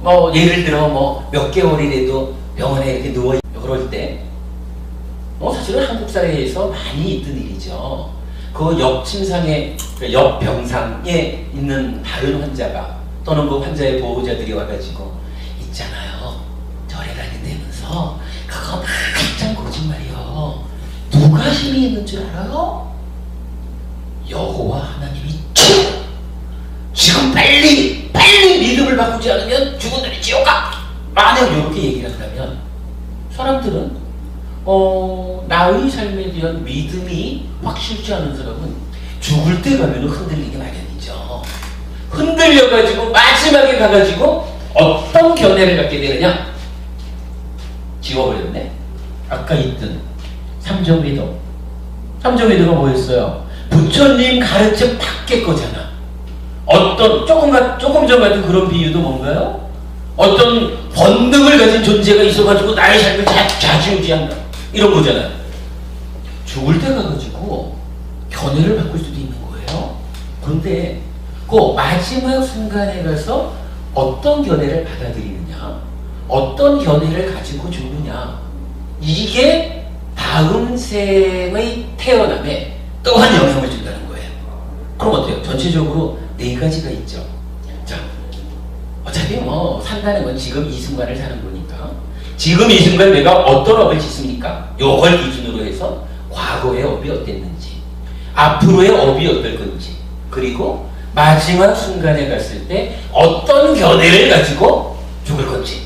뭐 예를 들어 뭐 몇 개월이라도 병원에 이렇게 누워 그럴 때 사실은 한국 사회에서 많이 있던 일이죠. 그 옆 침상에 옆 병상에 있는 다른 환자가 또는 그 환자의 보호자들이 와가지고 있잖아요. 절에 다닌다면서 그거 막장 거짓말이요. 누가 힘이 있는 줄 알아요? 여호와 하나님이 지금 빨리 믿음을 바꾸지 않으면 죽은 날이 지옥 가! 만약 이렇게 얘기를 한다면 사람들은 나의 삶에 대한 믿음이 확실치 않은 사람은 죽을 때 가면 흔들리기 마련이죠. 흔들려가지고 마지막에 가가지고 어떤 견해를 갖게 되느냐? 지워버렸네. 아까 있던 삼정리도. 삼정리도가 뭐였어요? 부처님 가르침 밖에 거잖아. 어떤 조금 전 같은 그런 비유도 뭔가요? 어떤 본능을 가진 존재가 있어가지고 나의 삶을 좌지우지한다 이런 거잖아요. 죽을 때 가가지고 견해를 바꿀 수도 있는 거예요. 그런데 그 마지막 순간에 가서 어떤 견해를 받아들이느냐, 어떤 견해를 가지고 죽느냐, 이게 다음 생의 태어남에 또한 영향을 준다는 거예요. 그럼 어때요? 전체적으로 4가지가 있죠. 자, 어차피 뭐 산다는 건 지금 이 순간을 사는 거니까 지금 이 순간 내가 어떤 업을 짓습니까? 요걸 기준으로 해서 과거의 업이 어땠는지, 앞으로의 업이 어떨 건지, 그리고 마지막 순간에 갔을 때 어떤 견해를 가지고 죽을 건지,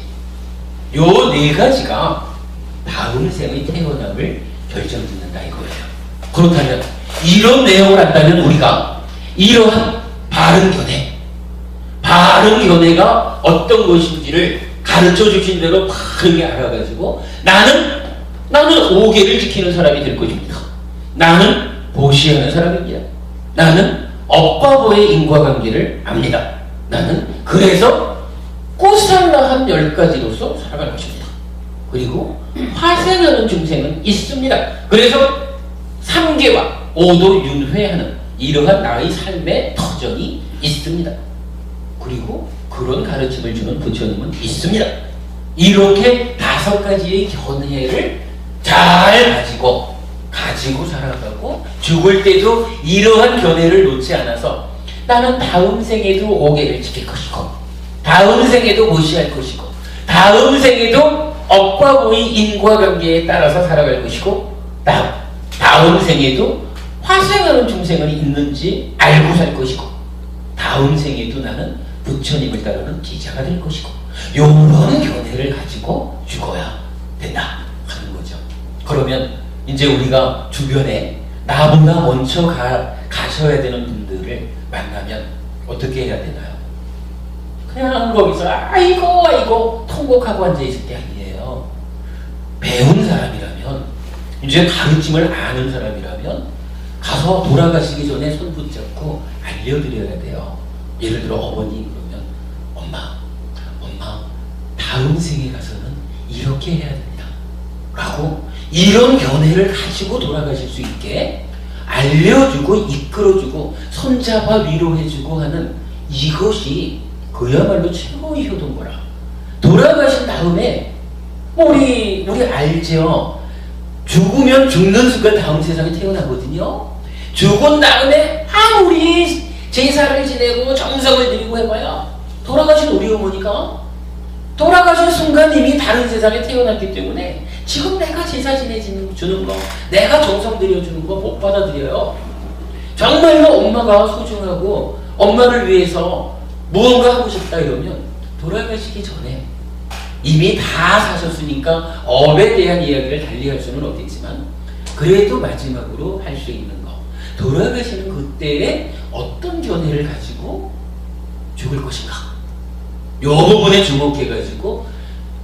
요 4가지가 다음 생의 태어남을 결정짓는다 이거예요. 그렇다면 이런 내용을 한다면 우리가 이러한 바른 견해가 어떤 것인지를 가르쳐 주신 대로 바르게 알아가지고 나는 5계를 지키는 사람이 될 것입니다. 나는 보시하는 사람입니다. 나는 업과 보의 인과관계를 압니다. 나는 그래서 꼬살라한 10가지로서 살아갈 것입니다. 그리고 화생하는 중생은 있습니다. 그래서 3계와 5도 윤회하는 이러한 나의 삶의 터전이 있습니다. 그리고 그런 가르침을 주는 부처님은 있습니다. 이렇게 5가지의 견해를 잘 가지고 살아가고 죽을 때도 이러한 견해를 놓지 않아서 나는 다음 생에도 5계를 지킬 것이고 다음 생에도 무시할 것이고 다음 생에도 업과 보의 인과관계에 따라서 살아갈 것이고 다음 생에도 화생하는 중생은 있는지 알고 살 것이고 다음 생에도 나는 부처님을 따르는 기자가 될 것이고 요런 견해를 가지고 죽어야 된다 하는 거죠. 그러면 이제 우리가 주변에 나보다 먼저 가셔야 되는 분들을 만나면 어떻게 해야 되나요? 그냥 거기서 아이고 통곡하고 앉아있을 게 아니에요. 배운 사람이라면 이제 가르침을 아는 사람이라면 가서 돌아가시기 전에 손 붙잡고 알려드려야 돼요. 예를 들어 어머니 그러면 엄마 다음 생에 가서는 이렇게 해야 됩니다 라고 이런 견해를 가지고 돌아가실 수 있게 알려주고 이끌어주고 손잡아 위로해주고 하는 이것이 그야말로 최고의 효도인 거라. 돌아가신 다음에 우리 알죠? 죽으면 죽는 순간 다음 세상에 태어나거든요. 죽은 다음에 아무리 제사를 지내고 정성을 들이고 해봐야 돌아가신 우리 어머니가 돌아가신 순간 이미 다른 세상에 태어났기 때문에 지금 내가 제사 지내주는 거, 내가 정성 들여주는 거 못 받아들여요. 정말로 엄마가 소중하고 엄마를 위해서 무언가 하고 싶다 이러면 돌아가시기 전에 이미 다 사셨으니까 업에 대한 이야기를 달리 할 수는 없겠지만 그래도 마지막으로 할 수 있는 거, 돌아가시는 그때에 어떤 견해를 가지고 죽을 것인가, 요 부분에 주목해가지고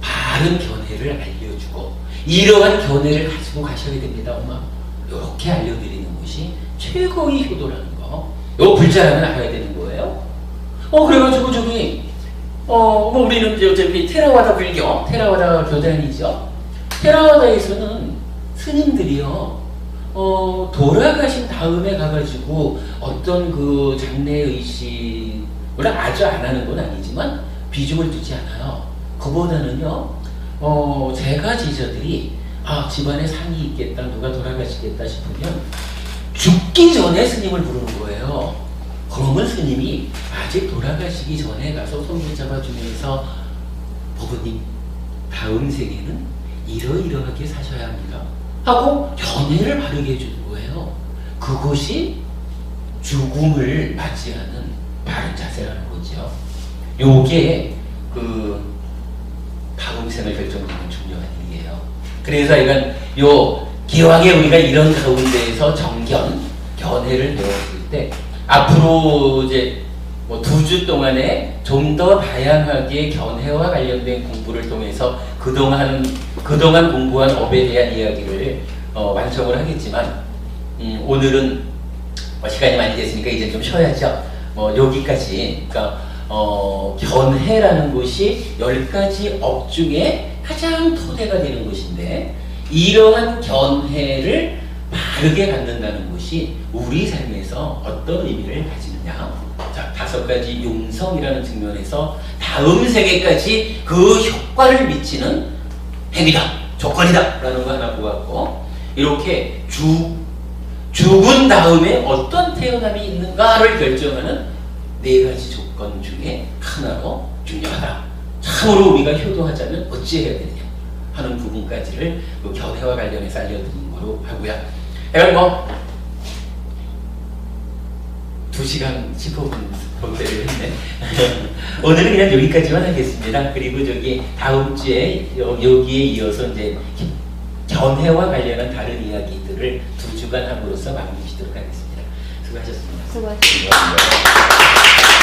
바른 견해를 알려주고 이러한 견해를 가지고 가셔야 됩니다 엄마, 이렇게 알려드리는 것이 최고의 효도라는 거, 요 불자라면 알아야 되는 거예요. 그래가지고 저기 뭐 우리는 이제 어차피 테라와다 불교, 테라와다 교단이죠. 테라와다에서는 스님들이요, 돌아가신 다음에 가가지고 어떤 그 장례의식, 물론 아주 안 하는 건 아니지만 비중을 두지 않아요. 그보다는요, 제가 제자들이 집안에 상이 있겠다, 누가 돌아가시겠다 싶으면 죽기 전에 스님을 부르는 거예요. 그러면 스님이 아직 돌아가시기 전에 가서 손 붙잡아주면서 부부님, 다음 생에는 이러이러하게 사셔야 합니다 하고 견해를 바르게 해주는 거예요. 그것이 죽음을 맞이하는 바른 자세라는 거죠. 요게 그 다음 생을 결정짓는 중요한 일이에요. 그래서 이건 요 기왕에 우리가 이런 가운데에서 견해를 배웠을 때 앞으로 이제 뭐 2주 동안에 좀 더 다양하게 견해와 관련된 공부를 통해서 그동안 공부한 업에 대한 이야기를 완성을 하겠지만 오늘은 시간이 많이 됐으니까 이제 좀 쉬어야죠. 여기까지. 그러니까 견해라는 것이 10가지 업 중에 가장 토대가 되는 것인데 이러한 견해를 바르게 갖는다는 것이 우리 삶에서 어떤 의미를 가지느냐. 자, 5가지 용성이라는 측면에서 다음 세계까지 그 효과를 미치는 행위다, 조건이다 라는 거 하나 보았고, 이렇게 죽은 다음에 어떤 태어남이 있는가를 결정하는 4가지 조건 중에 하나로 중요하다. 참으로 우리가 효도하자면 어찌해야 되느냐 하는 부분까지를 그 견해와 관련해서 알려드린 거로 하고요. 그러니까 2시간 15분 본대를 했네. 오늘은 그냥 여기까지만 하겠습니다. 그리고 저기 다음 주에 여기에 이어서 이제 견해와 관련한 다른 이야기들을 2주간 함으로써 마무리 짓도록 하겠습니다. 수고하셨습니다. 수고하셨습니다.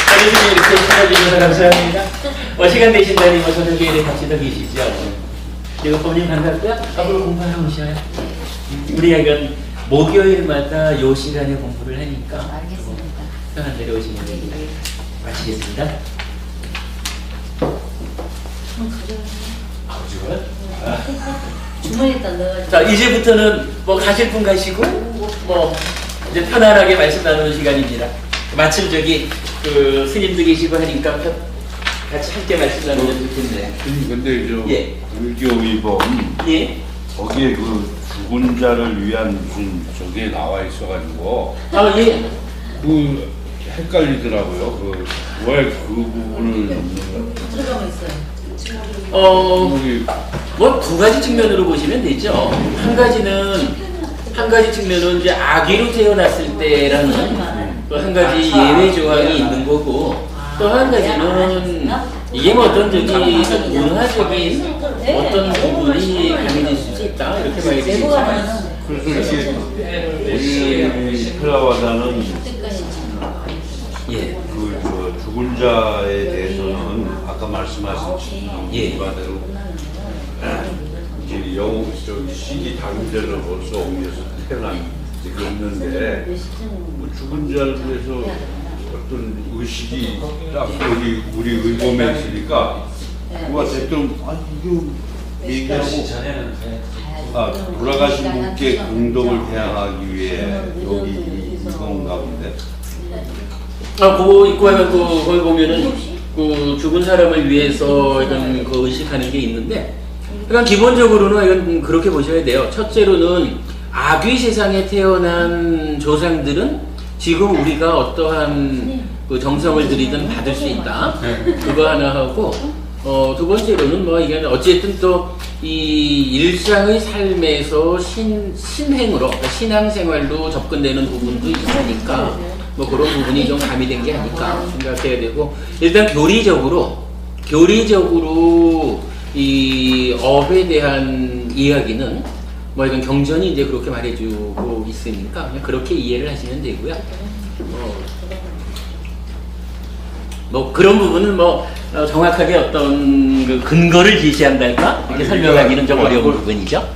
선생님 이렇게 찾아주셔서 감사합니다. 시간 되신다니 저녁에 같이 더 계시죠. 그리고 부모님 반갑고요. 앞으로 공부하러 오셔요. 우리 애는 목요일마다 요 시간에 공부를 하니까 알겠습니다. 편한 대로 오시면 됩니다. 마치겠습니다. 주머니에다 넣어가지고. 자, 이제부터는 뭐 가실 분 가시고 뭐 이제 편안하게 말씀 나누는 시간입니다. 마침 저기 그 스님도 계시고 하니까 같이 함께 말씀 나누면 좋겠네요. 근데 저 예. 불교위법 예. 거기에 그 죽은 자를 위한 무슨 저게 나와 있어가지고 예. 그 헷갈리더라고요. 왜 그 부분을 들어가고 있어요. 거기 뭐 2가지 측면으로 보시면 되죠. 한 가지 측면은 이제 아기로 태어났을 때라는 또 한 가지 예외 조항이 있는 거고, 또 한 가지는 이게 뭐 어떤 저기 문화적인 어떤 부분이 가미될 수 있다 이렇게 봐야 되겠죠. 그래서 이게 우리 테라와다는 예. 그 죽은 자에 대해서는 아까 말씀하신 예. 바대로 이제 영웅 시기 당대를 벌써 옮겨서 태어난 게 있는데 뭐 죽은 자를 위해서 어떤 의식이 딱 우리 의범에 있으니까 누가 대뜸 이거 얘기하고 돌아가신 분께 공덕을 대항하기 위해 여기 이건가 본데. 그거 있고 하면 거기 보면은 그 죽은 사람을 위해서 이런 그 의식하는 게 있는데, 그러니까 기본적으로는 이건 그렇게 보셔야 돼요. 첫째로는 아귀 세상에 태어난 조상들은 지금 우리가 어떠한 그 정성을 들이든 받을 수 있다. 그거 하나 하고, 2번째로는 뭐 이게 어쨌든 또 이 일상의 삶에서 신행으로, 그러니까 신앙생활로 접근되는 부분도 있으니까 뭐 그런 부분이 좀 가미된 게 아닐까 생각해야 되고, 일단 교리적으로 이 업에 대한 이야기는 뭐 이건 경전이 이제 그렇게 말해주고 있으니까 그냥 그렇게 이해를 하시면 되고요. 뭐 그런 부분은 뭐 정확하게 어떤 그 근거를 제시한달까 이렇게 설명하기는 좀 어려운 부분이죠.